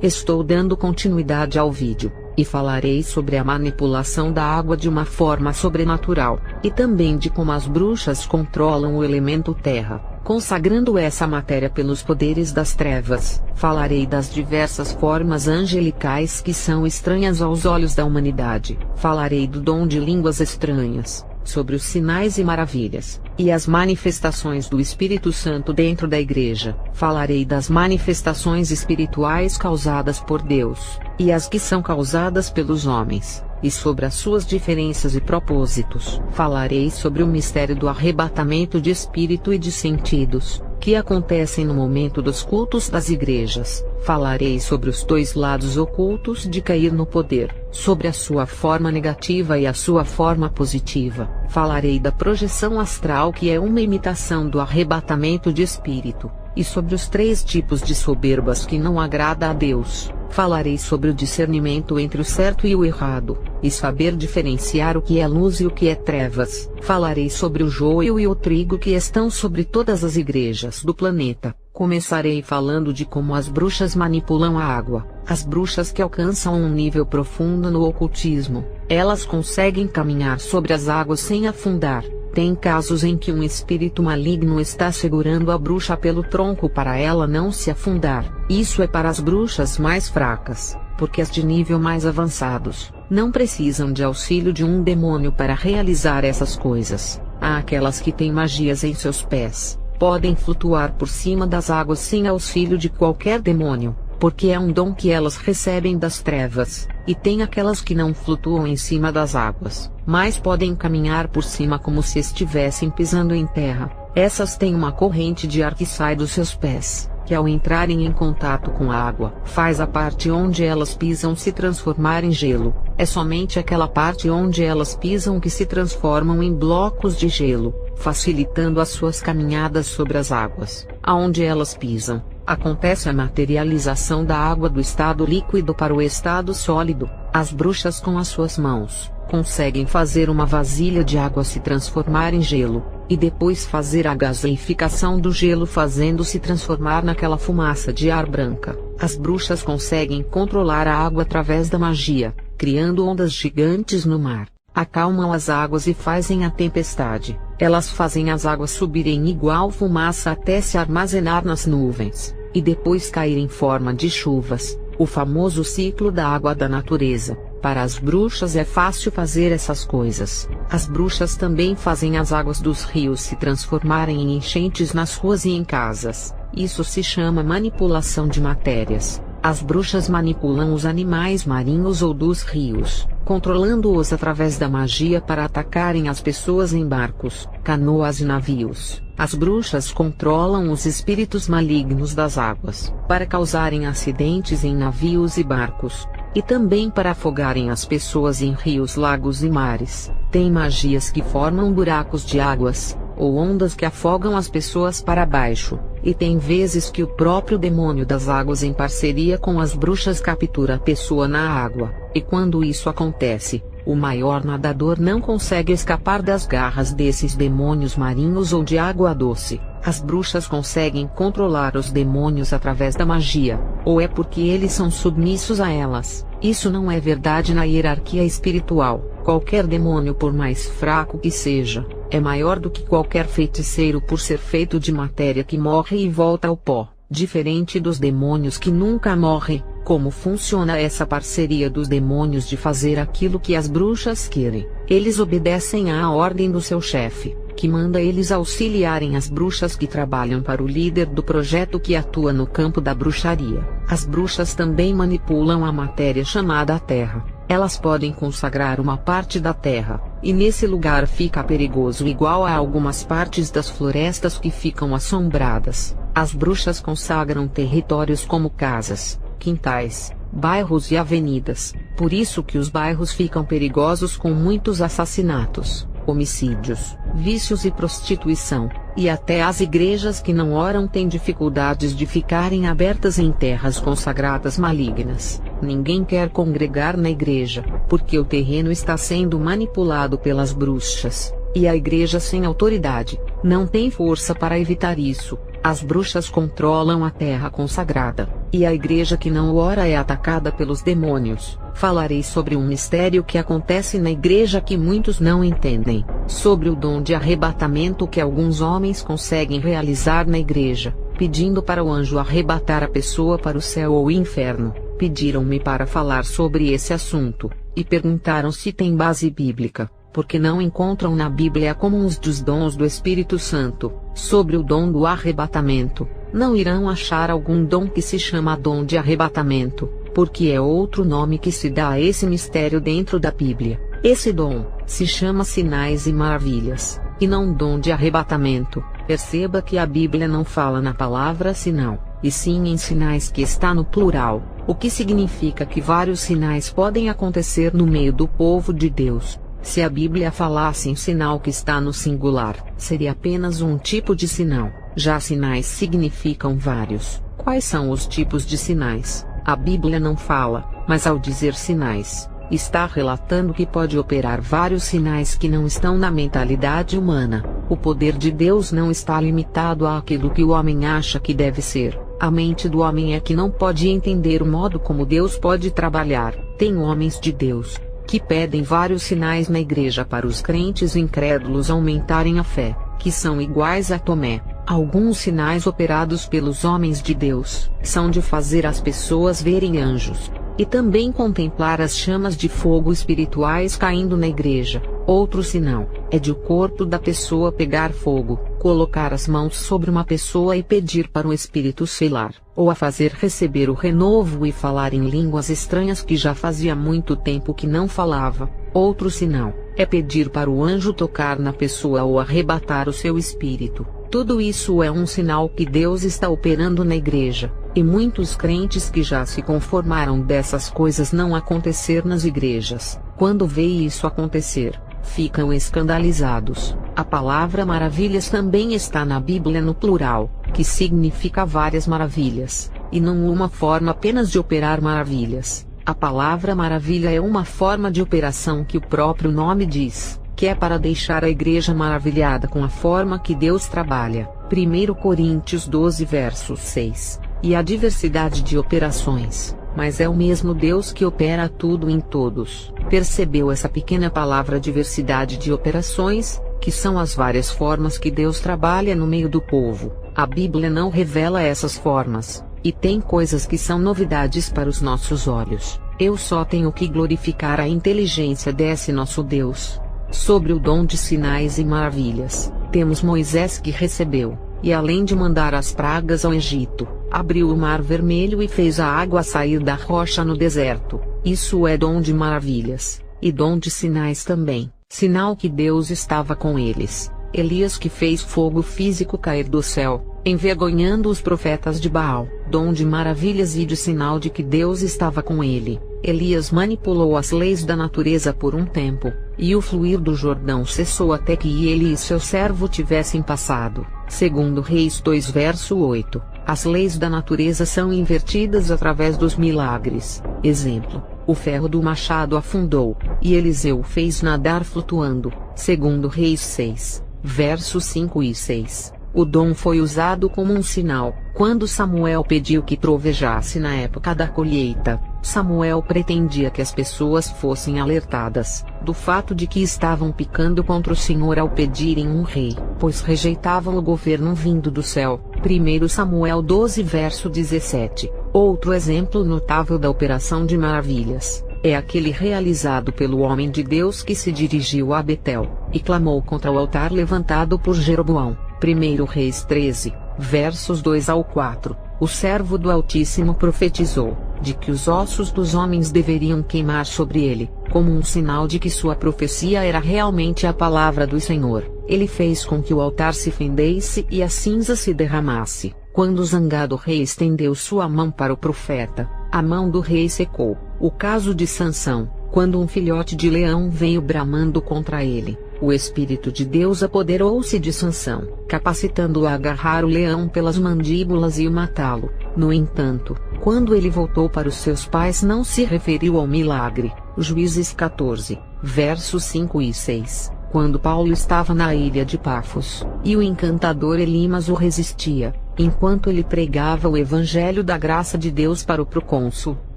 estou dando continuidade ao vídeo, e falarei sobre a manipulação da água de uma forma sobrenatural, e também de como as bruxas controlam o elemento terra, consagrando essa matéria pelos poderes das trevas. Falarei das diversas formas angelicais que são estranhas aos olhos da humanidade. Falarei do dom de línguas estranhas, sobre os sinais e maravilhas, e as manifestações do Espírito Santo dentro da Igreja. Falarei das manifestações espirituais causadas por Deus, e as que são causadas pelos homens, e sobre as suas diferenças e propósitos. Falarei sobre o mistério do arrebatamento de espírito e de sentidos, que acontecem no momento dos cultos das igrejas. Falarei sobre os dois lados ocultos de cair no poder, sobre a sua forma negativa e a sua forma positiva. Falarei da projeção astral, que é uma imitação do arrebatamento de espírito, e sobre os 3 tipos de soberbas que não agrada a Deus. Falarei sobre o discernimento entre o certo e o errado, e saber diferenciar o que é luz e o que é trevas. Falarei sobre o joio e o trigo que estão sobre todas as igrejas do planeta. Começarei falando de como as bruxas manipulam a água. As bruxas que alcançam um nível profundo no ocultismo, elas conseguem caminhar sobre as águas sem afundar. Tem casos em que um espírito maligno está segurando a bruxa pelo tronco para ela não se afundar. Isso é para as bruxas mais fracas, porque as de nível mais avançados não precisam de auxílio de um demônio para realizar essas coisas. Há aquelas que têm magias em seus pés, podem flutuar por cima das águas sem auxílio de qualquer demônio, porque é um dom que elas recebem das trevas. E tem aquelas que não flutuam em cima das águas, mas podem caminhar por cima como se estivessem pisando em terra. Essas têm uma corrente de ar que sai dos seus pés, que ao entrarem em contato com a água, faz a parte onde elas pisam se transformar em gelo. É somente aquela parte onde elas pisam que se transformam em blocos de gelo, facilitando as suas caminhadas sobre as águas. Aonde elas pisam, acontece a materialização da água do estado líquido para o estado sólido. As bruxas com as suas mãos conseguem fazer uma vasilha de água se transformar em gelo, e depois fazer a gaseificação do gelo fazendo-se transformar naquela fumaça de ar branca. As bruxas conseguem controlar a água através da magia, criando ondas gigantes no mar. Acalmam as águas e fazem a tempestade. Elas fazem as águas subirem igual fumaça até se armazenar nas nuvens, e depois cair em forma de chuvas, o famoso ciclo da água da natureza. Para as bruxas é fácil fazer essas coisas. As bruxas também fazem as águas dos rios se transformarem em enchentes nas ruas e em casas. Isso se chama manipulação de matérias. As bruxas manipulam os animais marinhos ou dos rios, controlando-os através da magia para atacarem as pessoas em barcos, canoas e navios. As bruxas controlam os espíritos malignos das águas, para causarem acidentes em navios e barcos, e também para afogarem as pessoas em rios, lagos e mares. Tem magias que formam buracos de águas, ou ondas que afogam as pessoas para baixo, e tem vezes que o próprio demônio das águas em parceria com as bruxas captura a pessoa na água, e quando isso acontece, o maior nadador não consegue escapar das garras desses demônios marinhos ou de água doce. As bruxas conseguem controlar os demônios através da magia, ou é porque eles são submissos a elas. Isso não é verdade na hierarquia espiritual. Qualquer demônio, por mais fraco que seja, é maior do que qualquer feiticeiro por ser feito de matéria que morre e volta ao pó. Diferente dos demônios que nunca morrem. Como funciona essa parceria dos demônios de fazer aquilo que as bruxas querem? Eles obedecem à ordem do seu chefe, que manda eles auxiliarem as bruxas que trabalham para o líder do projeto que atua no campo da bruxaria. As bruxas também manipulam a matéria chamada a terra. Elas podem consagrar uma parte da terra, e nesse lugar fica perigoso igual a algumas partes das florestas que ficam assombradas. As bruxas consagram territórios como casas, quintais, bairros e avenidas. Por isso que os bairros ficam perigosos com muitos assassinatos, homicídios, vícios e prostituição, e até as igrejas que não oram têm dificuldades de ficarem abertas em terras consagradas malignas. Ninguém quer congregar na igreja, porque o terreno está sendo manipulado pelas bruxas, e a igreja sem autoridade não tem força para evitar isso. As bruxas controlam a terra consagrada, e a igreja que não ora é atacada pelos demônios. Falarei sobre um mistério que acontece na igreja que muitos não entendem, sobre o dom de arrebatamento que alguns homens conseguem realizar na igreja, pedindo para o anjo arrebatar a pessoa para o céu ou o inferno. Pediram-me para falar sobre esse assunto, e perguntaram se tem base bíblica, porque não encontram na Bíblia comuns dos dons do Espírito Santo. Sobre o dom do arrebatamento, não irão achar algum dom que se chama dom de arrebatamento, porque é outro nome que se dá a esse mistério dentro da Bíblia. Esse dom se chama sinais e maravilhas, e não dom de arrebatamento. Perceba que a Bíblia não fala na palavra sinal, e sim em sinais, que está no plural, o que significa que vários sinais podem acontecer no meio do povo de Deus. Se a Bíblia falasse em sinal que está no singular, seria apenas um tipo de sinal. Já sinais significam vários. Quais são os tipos de sinais? A Bíblia não fala, mas ao dizer sinais, está relatando que pode operar vários sinais que não estão na mentalidade humana. O poder de Deus não está limitado àquilo que o homem acha que deve ser. A mente do homem é que não pode entender o modo como Deus pode trabalhar. Tem homens de Deus que pedem vários sinais na igreja para os crentes incrédulos aumentarem a fé, que são iguais a Tomé. Alguns sinais operados pelos homens de Deus são de fazer as pessoas verem anjos, e também contemplar as chamas de fogo espirituais caindo na igreja. Outro sinal é de o corpo da pessoa pegar fogo, colocar as mãos sobre uma pessoa e pedir para o espírito selar, ou a fazer receber o renovo e falar em línguas estranhas que já fazia muito tempo que não falava. Outro sinal é pedir para o anjo tocar na pessoa ou arrebatar o seu espírito. Tudo isso é um sinal que Deus está operando na igreja, e muitos crentes que já se conformaram dessas coisas não acontecer nas igrejas, quando vê isso acontecer, ficam escandalizados. A palavra maravilhas também está na Bíblia no plural, que significa várias maravilhas, e não uma forma apenas de operar maravilhas. A palavra maravilha é uma forma de operação que o próprio nome diz, que é para deixar a igreja maravilhada com a forma que Deus trabalha. 1 Coríntios 12 versos 6. E a diversidade de operações, mas é o mesmo Deus que opera tudo em todos. Percebeu essa pequena palavra diversidade de operações, que são as várias formas que Deus trabalha no meio do povo. A Bíblia não revela essas formas, e tem coisas que são novidades para os nossos olhos. Eu só tenho que glorificar a inteligência desse nosso Deus. Sobre o dom de sinais e maravilhas, temos Moisés que recebeu, e além de mandar as pragas ao Egito, abriu o mar vermelho e fez a água sair da rocha no deserto. Isso é dom de maravilhas, e dom de sinais também, sinal que Deus estava com eles. Elias que fez fogo físico cair do céu, envergonhando os profetas de Baal, dom de maravilhas e de sinal de que Deus estava com ele. Elias manipulou as leis da natureza por um tempo, e o fluir do Jordão cessou até que ele e seu servo tivessem passado. Segundo Reis 2 verso 8, as leis da natureza são invertidas através dos milagres. Exemplo, o ferro do machado afundou, e Eliseu fez nadar flutuando. Segundo Reis 6, versos 5 e 6. O dom foi usado como um sinal. Quando Samuel pediu que trovejasse na época da colheita, Samuel pretendia que as pessoas fossem alertadas do fato de que estavam pecando contra o Senhor ao pedirem um rei, pois rejeitavam o governo vindo do céu. 1 Samuel 12 verso 17. Outro exemplo notável da operação de maravilhas é aquele realizado pelo homem de Deus que se dirigiu a Betel, e clamou contra o altar levantado por Jeroboão. 1 Reis 13, versos 2 ao 4, o servo do Altíssimo profetizou, de que os ossos dos homens deveriam queimar sobre ele, como um sinal de que sua profecia era realmente a palavra do Senhor. Ele fez com que o altar se fendesse e a cinza se derramasse. Quando o zangado rei estendeu sua mão para o profeta, a mão do rei secou. O caso de Sansão, quando um filhote de leão veio bramando contra ele, o Espírito de Deus apoderou-se de Sansão, capacitando-o a agarrar o leão pelas mandíbulas e o matá-lo. No entanto, quando ele voltou para os seus pais, não se referiu ao milagre. Juízes 14, versos 5 e 6. Quando Paulo estava na ilha de Pafos, e o encantador Elimas o resistia, Enquanto ele pregava o evangelho da graça de Deus para o procônsul,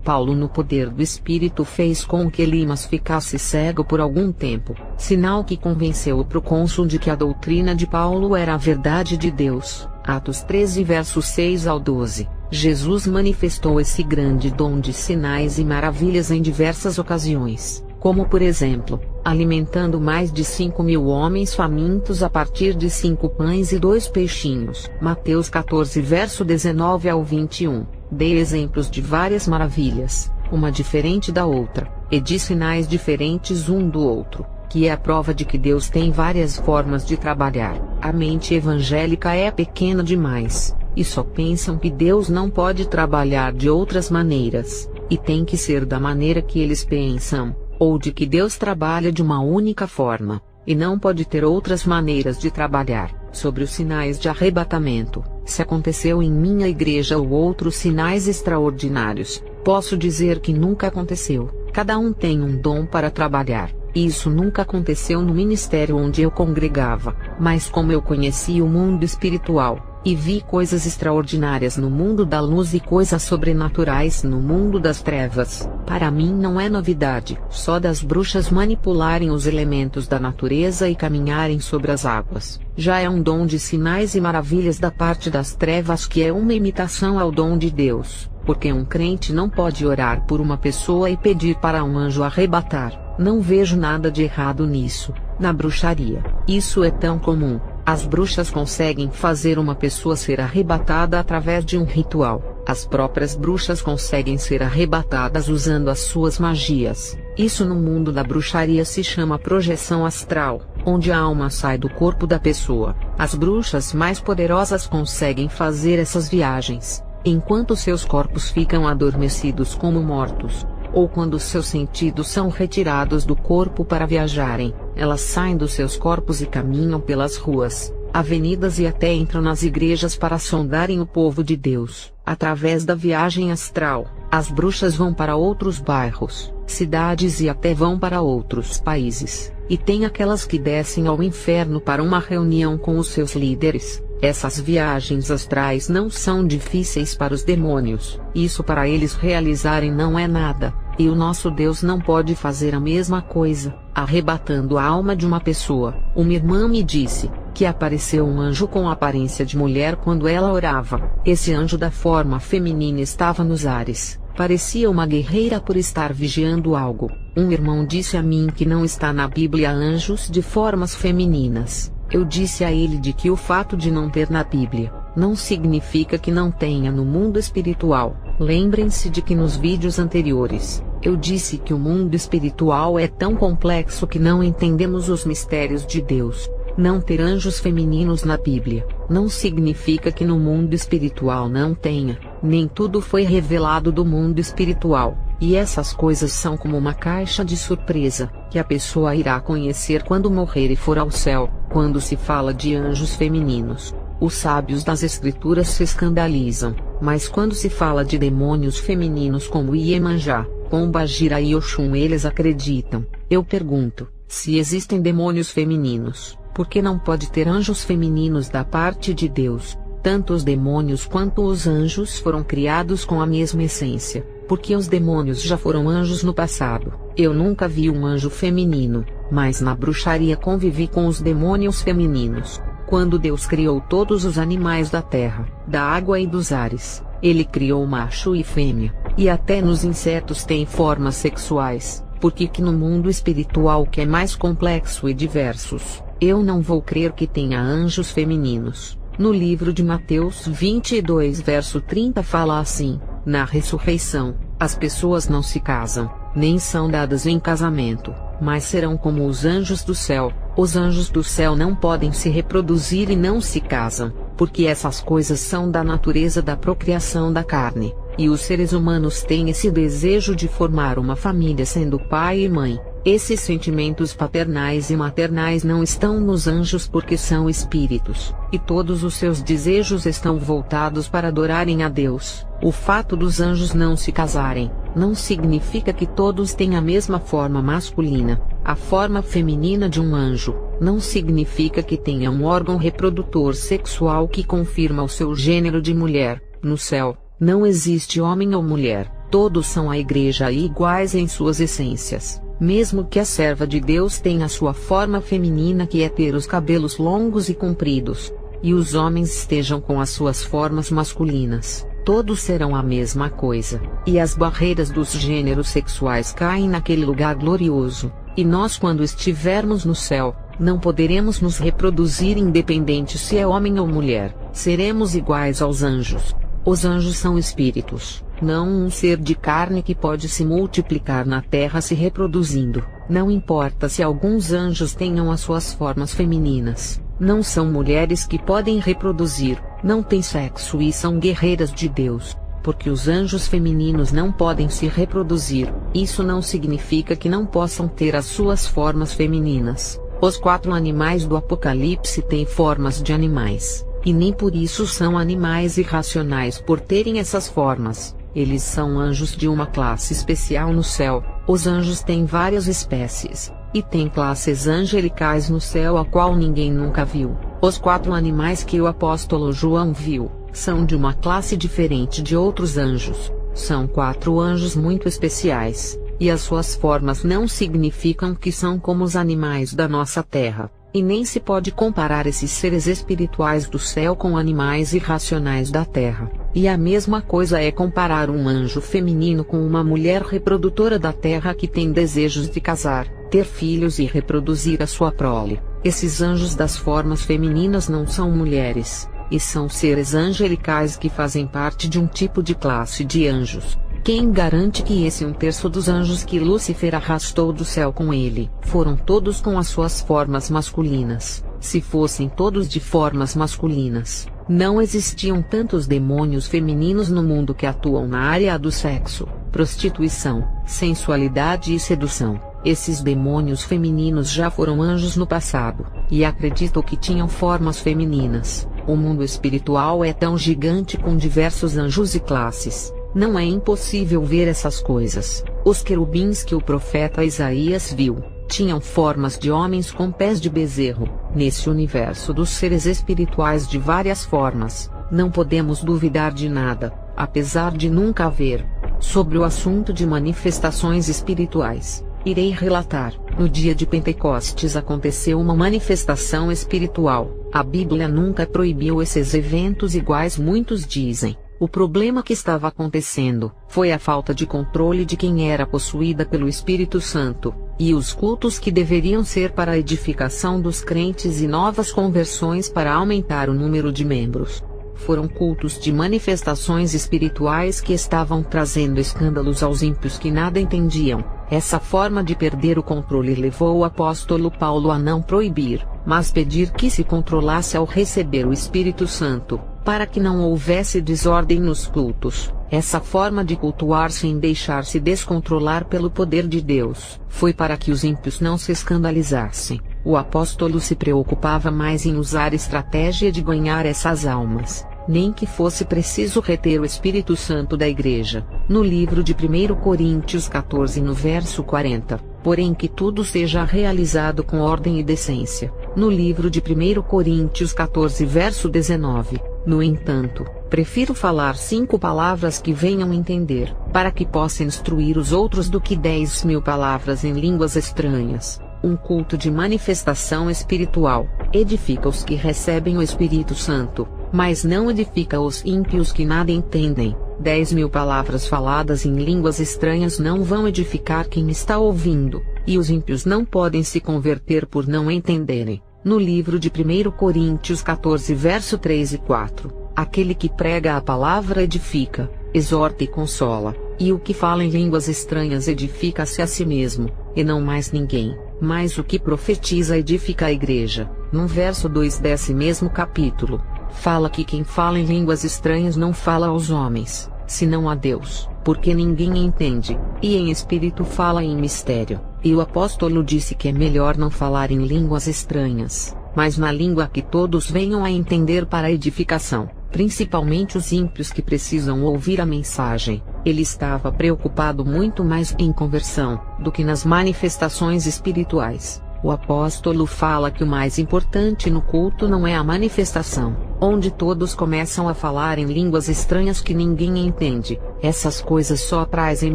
Paulo, no poder do Espírito, fez com que Elimas ficasse cego por algum tempo, sinal que convenceu o procônsul de que a doutrina de Paulo era a verdade de Deus. Atos 13 versos 6 ao 12. Jesus manifestou esse grande dom de sinais e maravilhas em diversas ocasiões, como por exemplo, alimentando mais de 5.000 homens famintos a partir de 5 pães e 2 peixinhos. Mateus 14 verso 19 ao 21. Dei exemplos de várias maravilhas, uma diferente da outra, e de sinais diferentes um do outro, que é a prova de que Deus tem várias formas de trabalhar. A mente evangélica é pequena demais, e só pensam que Deus não pode trabalhar de outras maneiras, e tem que ser da maneira que eles pensam, ou de que Deus trabalha de uma única forma, e não pode ter outras maneiras de trabalhar. Sobre os sinais de arrebatamento, se aconteceu em minha igreja ou outros sinais extraordinários, posso dizer que nunca aconteceu. Cada um tem um dom para trabalhar. Isso nunca aconteceu no ministério onde eu congregava, mas como eu conheci o mundo espiritual, e vi coisas extraordinárias no mundo da luz e coisas sobrenaturais no mundo das trevas, para mim não é novidade só das bruxas manipularem os elementos da natureza e caminharem sobre as águas. Já é um dom de sinais e maravilhas da parte das trevas, que é uma imitação ao dom de Deus, porque um crente não pode orar por uma pessoa e pedir para um anjo arrebatar. Não vejo nada de errado nisso. Na bruxaria, isso é tão comum. As bruxas conseguem fazer uma pessoa ser arrebatada através de um ritual. As próprias bruxas conseguem ser arrebatadas usando as suas magias. Isso no mundo da bruxaria se chama projeção astral, onde a alma sai do corpo da pessoa. As bruxas mais poderosas conseguem fazer essas viagens, enquanto seus corpos ficam adormecidos como mortos, ou quando seus sentidos são retirados do corpo para viajarem. Elas saem dos seus corpos e caminham pelas ruas, avenidas e até entram nas igrejas para sondarem o povo de Deus. Através da viagem astral, as bruxas vão para outros bairros, cidades e até vão para outros países. E tem aquelas que descem ao inferno para uma reunião com os seus líderes. Essas viagens astrais não são difíceis para os demônios. Isso para eles realizarem não é nada. E o nosso Deus não pode fazer a mesma coisa, arrebatando a alma de uma pessoa. Uma irmã me disse que apareceu um anjo com aparência de mulher quando ela orava. Esse anjo da forma feminina estava nos ares. Parecia uma guerreira por estar vigiando algo. Um irmão disse a mim que não está na Bíblia anjos de formas femininas. Eu disse a ele de que o fato de não ter na Bíblia, não significa que não tenha no mundo espiritual. Lembrem-se de que nos vídeos anteriores, eu disse que o mundo espiritual é tão complexo que não entendemos os mistérios de Deus. Não ter anjos femininos na Bíblia, não significa que no mundo espiritual não tenha. Nem tudo foi revelado do mundo espiritual, e essas coisas são como uma caixa de surpresa, que a pessoa irá conhecer quando morrer e for ao céu. Quando se fala de anjos femininos, os sábios das escrituras se escandalizam, mas quando se fala de demônios femininos como Iemanjá, Pombagira e Oxum, eles acreditam. Eu pergunto, se existem demônios femininos, por que não pode ter anjos femininos da parte de Deus? Tanto os demônios quanto os anjos foram criados com a mesma essência, porque os demônios já foram anjos no passado. Eu nunca vi um anjo feminino, mas na bruxaria convivi com os demônios femininos. Quando Deus criou todos os animais da terra, da água e dos ares, Ele criou macho e fêmea, e até nos insetos tem formas sexuais. Por que no mundo espiritual, que é mais complexo e diversos, eu não vou crer que tenha anjos femininos? No livro de Mateus 22 verso 30 fala assim: na ressurreição, as pessoas não se casam, nem são dadas em casamento, mas serão como os anjos do céu. Os anjos do céu não podem se reproduzir e não se casam, porque essas coisas são da natureza da procriação da carne, e os seres humanos têm esse desejo de formar uma família sendo pai e mãe. Esses sentimentos paternais e maternais não estão nos anjos porque são espíritos, e todos os seus desejos estão voltados para adorarem a Deus. O fato dos anjos não se casarem, não significa que todos têm a mesma forma masculina. A forma feminina de um anjo, não significa que tenha um órgão reprodutor sexual que confirma o seu gênero de mulher. No céu, não existe homem ou mulher, todos são a igreja e iguais em suas essências. Mesmo que a serva de Deus tenha sua forma feminina que é ter os cabelos longos e compridos, e os homens estejam com as suas formas masculinas, todos serão a mesma coisa, e as barreiras dos gêneros sexuais caem naquele lugar glorioso, e nós quando estivermos no céu, não poderemos nos reproduzir independente se é homem ou mulher, seremos iguais aos anjos. Os anjos são espíritos, não um ser de carne que pode se multiplicar na terra se reproduzindo. Não importa se alguns anjos tenham as suas formas femininas, não são mulheres que podem reproduzir, não têm sexo e são guerreiras de Deus, porque os anjos femininos não podem se reproduzir. Isso não significa que não possam ter as suas formas femininas. Os 4 animais do Apocalipse têm formas de animais, e nem por isso são animais irracionais por terem essas formas. Eles são anjos de uma classe especial no céu. Os anjos têm várias espécies, e tem classes angelicais no céu a qual ninguém nunca viu. Os 4 animais que o apóstolo João viu, são de uma classe diferente de outros anjos. São 4 anjos muito especiais, e as suas formas não significam que são como os animais da nossa terra. E nem se pode comparar esses seres espirituais do céu com animais irracionais da terra. E a mesma coisa é comparar um anjo feminino com uma mulher reprodutora da terra que tem desejos de casar, ter filhos e reproduzir a sua prole. Esses anjos das formas femininas não são mulheres, e são seres angelicais que fazem parte de um tipo de classe de anjos. Quem garante que esse 1/3 dos anjos que Lúcifer arrastou do céu com ele, foram todos com as suas formas masculinas? Se fossem todos de formas masculinas, não existiam tantos demônios femininos no mundo que atuam na área do sexo, prostituição, sensualidade e sedução. Esses demônios femininos já foram anjos no passado, e acredito que tinham formas femininas. O mundo espiritual é tão gigante com diversos anjos e classes. Não é impossível ver essas coisas. Os querubins que o profeta Isaías viu, tinham formas de homens com pés de bezerro. Nesse universo dos seres espirituais de várias formas, não podemos duvidar de nada, apesar de nunca haver. Sobre o assunto de manifestações espirituais, irei relatar. No dia de Pentecostes aconteceu uma manifestação espiritual. A Bíblia nunca proibiu esses eventos iguais, muitos dizem. O problema que estava acontecendo foi a falta de controle de quem era possuída pelo Espírito Santo, e os cultos que deveriam ser para a edificação dos crentes e novas conversões para aumentar o número de membros. Foram cultos de manifestações espirituais que estavam trazendo escândalos aos ímpios que nada entendiam. Essa forma de perder o controle levou o apóstolo Paulo a não proibir, mas pedir que se controlasse ao receber o Espírito Santo, para que não houvesse desordem nos cultos. Essa forma de cultuar sem deixar-se descontrolar pelo poder de Deus, foi para que os ímpios não se escandalizassem. O apóstolo se preocupava mais em usar estratégia de ganhar essas almas, nem que fosse preciso reter o Espírito Santo da igreja. No livro de 1 Coríntios 14 no verso 40, porém que tudo seja realizado com ordem e decência. No livro de 1 Coríntios 14 verso 19, no entanto, prefiro falar 5 palavras que venham entender, para que possa instruir os outros do que 10.000 palavras em línguas estranhas. Um culto de manifestação espiritual edifica os que recebem o Espírito Santo, mas não edifica os ímpios que nada entendem. 10.000 palavras faladas em línguas estranhas não vão edificar quem está ouvindo, e os ímpios não podem se converter por não entenderem. No livro de 1 Coríntios 14 verso 3 e 4, aquele que prega a palavra edifica, exorta e consola, e o que fala em línguas estranhas edifica-se a si mesmo, e não mais ninguém. Mas o que profetiza edifica a igreja. No verso 2 desse mesmo capítulo, fala que quem fala em línguas estranhas não fala aos homens, senão a Deus, porque ninguém entende, e em espírito fala em mistério. e o apóstolo disse que é melhor não falar em línguas estranhas, mas na língua que todos venham a entender para edificação, principalmente os ímpios que precisam ouvir a mensagem. Ele estava preocupado muito mais em conversão do que nas manifestações espirituais. O apóstolo fala que o mais importante no culto não é a manifestação, onde todos começam a falar em línguas estranhas que ninguém entende. Essas coisas só trazem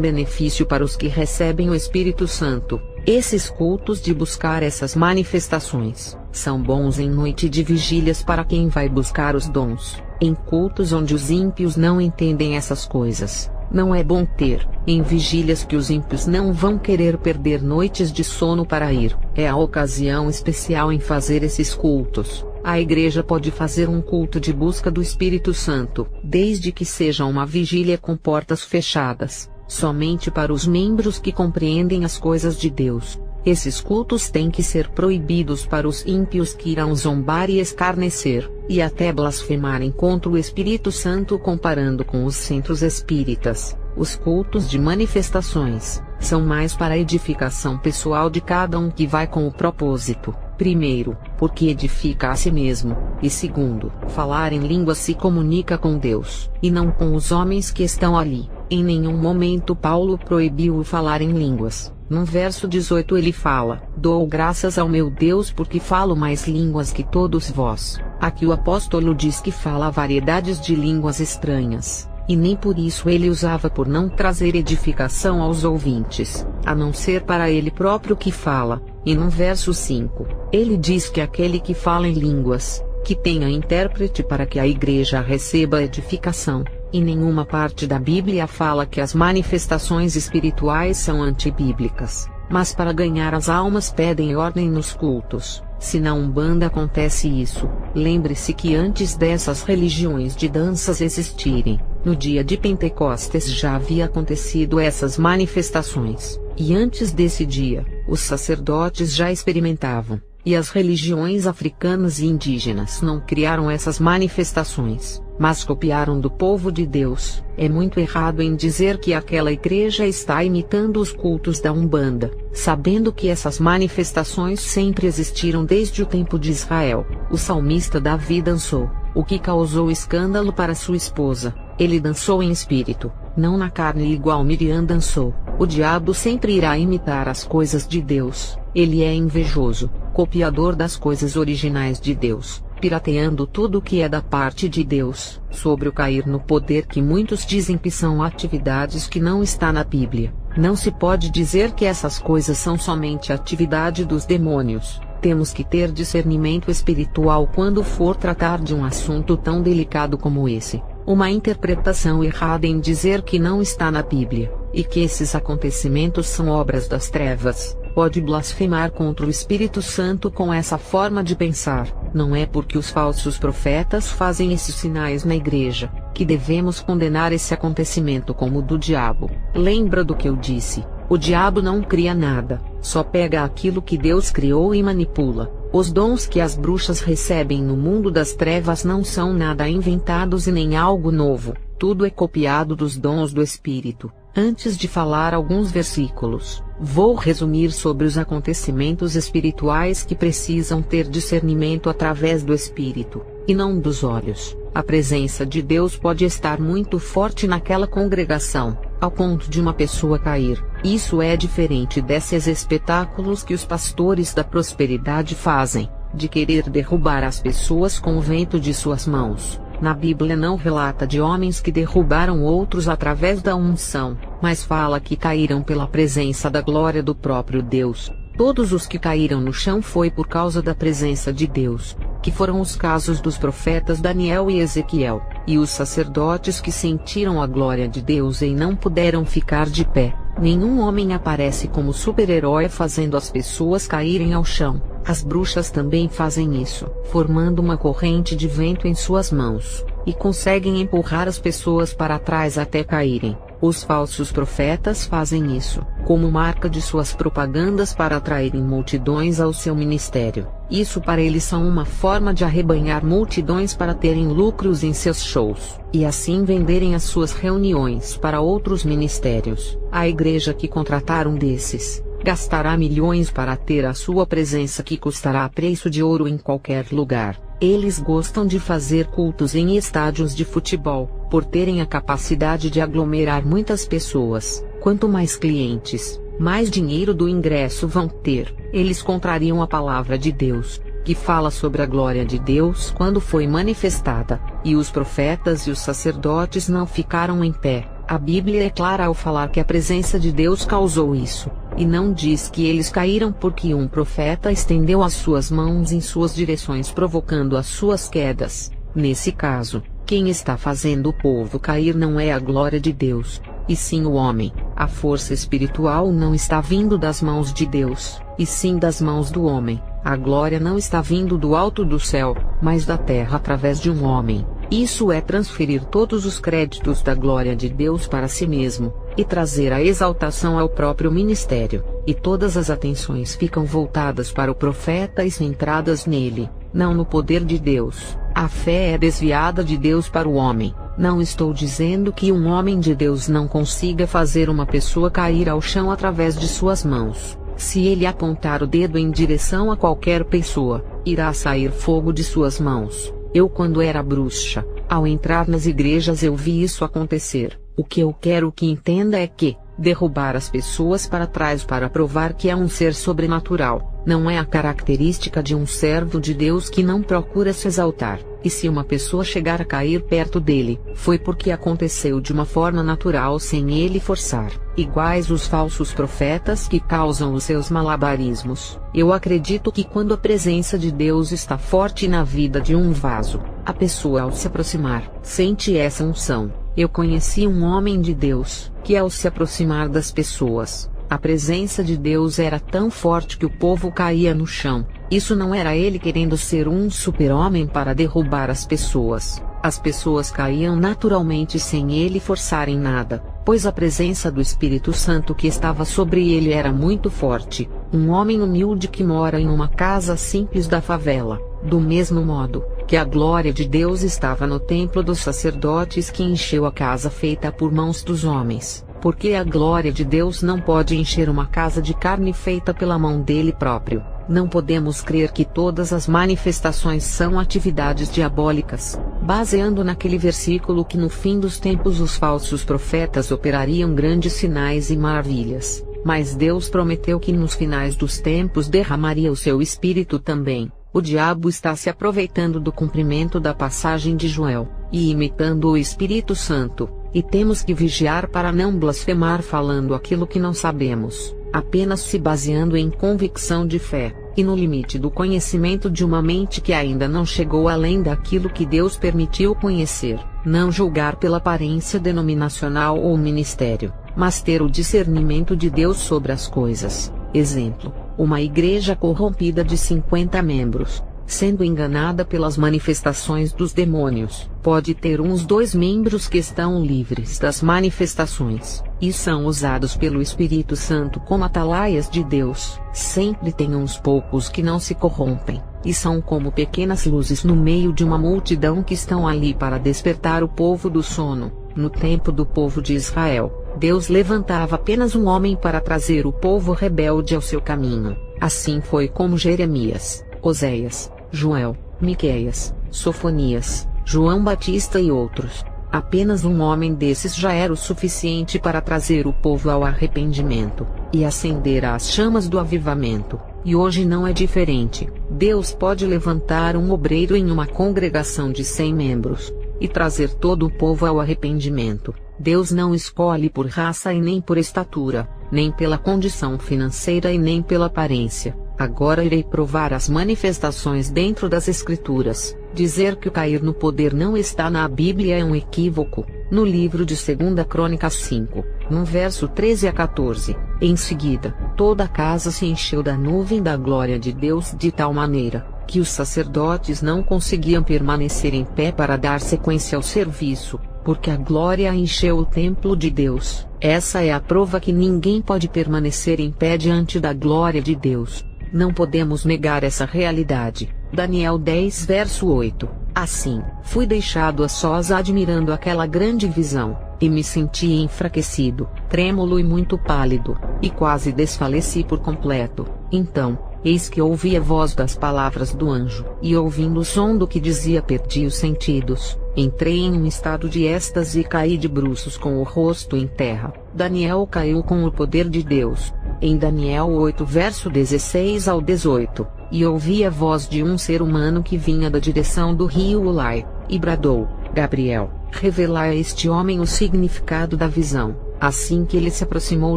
benefício para os que recebem o Espírito Santo. Esses cultos de buscar essas manifestações são bons em noite de vigílias para quem vai buscar os dons. Em cultos onde os ímpios não entendem essas coisas, não é bom ter. Em vigílias que os ímpios não vão querer perder noites de sono para ir, é a ocasião especial em fazer esses cultos. A igreja pode fazer um culto de busca do Espírito Santo, desde que seja uma vigília com portas fechadas, somente para os membros que compreendem as coisas de Deus. Esses cultos têm que ser proibidos para os ímpios que irão zombar e escarnecer, e até blasfemarem contra o Espírito Santo comparando com os centros espíritas. Os cultos de manifestações são mais para a edificação pessoal de cada um que vai com o propósito, primeiro, porque edifica a si mesmo, e segundo, falar em línguas se comunica com Deus, e não com os homens que estão ali. Em nenhum momento Paulo proibiu o falar em línguas. No verso 18 ele fala: "Dou graças ao meu Deus porque falo mais línguas que todos vós." Aqui o apóstolo diz que fala variedades de línguas estranhas, e nem por isso ele usava por não trazer edificação aos ouvintes, a não ser para ele próprio que fala. E no verso 5, ele diz que aquele que fala em línguas, que tenha intérprete para que a igreja receba edificação. Em nenhuma parte da Bíblia fala que as manifestações espirituais são antibíblicas, mas para ganhar as almas pedem ordem nos cultos. Se na Umbanda acontece isso, lembre-se que antes dessas religiões de danças existirem, no dia de Pentecostes já havia acontecido essas manifestações, e antes desse dia, os sacerdotes já experimentavam. E as religiões africanas e indígenas não criaram essas manifestações, mas copiaram do povo de Deus. É muito errado em dizer que aquela igreja está imitando os cultos da Umbanda, sabendo que essas manifestações sempre existiram desde o tempo de Israel. O salmista Davi dançou, o que causou escândalo para sua esposa. Ele dançou em espírito, não na carne, igual Miriam dançou. O diabo sempre irá imitar as coisas de Deus. Ele é invejoso, copiador das coisas originais de Deus, pirateando tudo o que é da parte de Deus. Sobre o cair no poder, que muitos dizem que são atividades que não está na Bíblia, não se pode dizer que essas coisas são somente atividade dos demônios. Temos que ter discernimento espiritual quando for tratar de um assunto tão delicado como esse. Uma interpretação errada em dizer que não está na Bíblia, e que esses acontecimentos são obras das trevas, pode blasfemar contra o Espírito Santo com essa forma de pensar. Não é porque os falsos profetas fazem esses sinais na igreja, que devemos condenar esse acontecimento como do diabo. Lembra do que eu disse? O diabo não cria nada, só pega aquilo que Deus criou e manipula. Os dons que as bruxas recebem no mundo das trevas não são nada inventados e nem algo novo, tudo é copiado dos dons do Espírito. Antes de falar alguns versículos, vou resumir sobre os acontecimentos espirituais que precisam ter discernimento através do Espírito, e não dos olhos. A presença de Deus pode estar muito forte naquela congregação, ao ponto de uma pessoa cair. Isso é diferente desses espetáculos que os pastores da prosperidade fazem, de querer derrubar as pessoas com o vento de suas mãos. Na Bíblia não relata de homens que derrubaram outros através da unção, mas fala que caíram pela presença da glória do próprio Deus. Todos os que caíram no chão foi por causa da presença de Deus, que foram os casos dos profetas Daniel e Ezequiel, e os sacerdotes que sentiram a glória de Deus e não puderam ficar de pé. Nenhum homem aparece como super-herói fazendo as pessoas caírem ao chão. As bruxas também fazem isso, formando uma corrente de vento em suas mãos, e conseguem empurrar as pessoas para trás até caírem. Os falsos profetas fazem isso, como marca de suas propagandas para atraírem multidões ao seu ministério. Isso para eles são uma forma de arrebanhar multidões para terem lucros em seus shows, e assim venderem as suas reuniões para outros ministérios. A igreja que contratar um desses, gastará milhões para ter a sua presença que custará a preço de ouro em qualquer lugar. Eles gostam de fazer cultos em estádios de futebol, por terem a capacidade de aglomerar muitas pessoas. Quanto mais clientes, mais dinheiro do ingresso vão ter. Eles contrariam a palavra de Deus, que fala sobre a glória de Deus quando foi manifestada, e os profetas e os sacerdotes não ficaram em pé. A Bíblia é clara ao falar que a presença de Deus causou isso, e não diz que eles caíram porque um profeta estendeu as suas mãos em suas direções provocando as suas quedas. Nesse caso, quem está fazendo o povo cair não é a glória de Deus, e sim o homem. A força espiritual não está vindo das mãos de Deus, e sim das mãos do homem. A glória não está vindo do alto do céu, mas da terra através de um homem. Isso é transferir todos os créditos da glória de Deus para si mesmo, e trazer a exaltação ao próprio ministério, e todas as atenções ficam voltadas para o profeta e centradas nele, não no poder de Deus. A fé é desviada de Deus para o homem. Não estou dizendo que um homem de Deus não consiga fazer uma pessoa cair ao chão através de suas mãos. Se ele apontar o dedo em direção a qualquer pessoa, irá sair fogo de suas mãos. Quando era bruxa, ao entrar nas igrejas eu vi isso acontecer. O que eu quero que entenda é que, derrubar as pessoas para trás para provar que é um ser sobrenatural, não é a característica de um servo de Deus que não procura se exaltar. E se uma pessoa chegar a cair perto dele, foi porque aconteceu de uma forma natural sem ele forçar. Iguais os falsos profetas que causam os seus malabarismos. Eu acredito que quando a presença de Deus está forte na vida de um vaso, a pessoa ao se aproximar, sente essa unção. Eu conheci um homem de Deus, que ao se aproximar das pessoas, a presença de Deus era tão forte que o povo caía no chão. Isso não era ele querendo ser um super-homem para derrubar as pessoas. As pessoas caíam naturalmente sem ele forçarem nada, pois a presença do Espírito Santo que estava sobre ele era muito forte. Um homem humilde que mora em uma casa simples da favela, do mesmo modo que a glória de Deus estava no templo dos sacerdotes que encheu a casa feita por mãos dos homens. Porque a glória de Deus não pode encher uma casa de carne feita pela mão dele próprio. Não podemos crer que todas as manifestações são atividades diabólicas, baseando naquele versículo que no fim dos tempos os falsos profetas operariam grandes sinais e maravilhas. Mas Deus prometeu que nos finais dos tempos derramaria o seu Espírito também. O diabo está se aproveitando do cumprimento da passagem de Joel, e imitando o Espírito Santo, e temos que vigiar para não blasfemar falando aquilo que não sabemos, apenas se baseando em convicção de fé, e no limite do conhecimento de uma mente que ainda não chegou além daquilo que Deus permitiu conhecer. Não julgar pela aparência denominacional ou ministério, mas ter o discernimento de Deus sobre as coisas. Exemplo: uma igreja corrompida de 50 membros, sendo enganada pelas manifestações dos demônios, pode ter uns 2 membros que estão livres das manifestações, e são usados pelo Espírito Santo como atalaias de Deus. Sempre tem uns poucos que não se corrompem, e são como pequenas luzes no meio de uma multidão que estão ali para despertar o povo do sono. No tempo do povo de Israel, Deus levantava apenas um homem para trazer o povo rebelde ao seu caminho. Assim foi como Jeremias, Oséias, Joel, Miqueias, Sofonias, João Batista e outros. Apenas um homem desses já era o suficiente para trazer o povo ao arrependimento, e acender as chamas do avivamento. E hoje não é diferente. Deus pode levantar um obreiro em uma congregação de 100 membros, e trazer todo o povo ao arrependimento. Deus não escolhe por raça e nem por estatura, nem pela condição financeira e nem pela aparência. Agora irei provar as manifestações dentro das Escrituras. Dizer que o cair no poder não está na Bíblia é um equívoco. No livro de 2 Crônicas 5, no verso 13 a 14, em seguida, toda a casa se encheu da nuvem da glória de Deus de tal maneira, que os sacerdotes não conseguiam permanecer em pé para dar sequência ao serviço, porque a glória encheu o templo de Deus. Essa é a prova que ninguém pode permanecer em pé diante da glória de Deus. Não podemos negar essa realidade. Daniel 10 verso 8. Assim, fui deixado a sós admirando aquela grande visão. e me senti enfraquecido, trêmulo e muito pálido, e quase desfaleci por completo. Então, eis que ouvi a voz das palavras do anjo, e ouvindo o som do que dizia perdi os sentidos, entrei em um estado de êxtase e caí de bruços com o rosto em terra. Daniel caiu com o poder de Deus. Em Daniel 8 verso 16 ao 18, e ouvi a voz de um ser humano que vinha da direção do rio Ulai, e bradou: Gabriel, revelai a este homem o significado da visão. Assim que ele se aproximou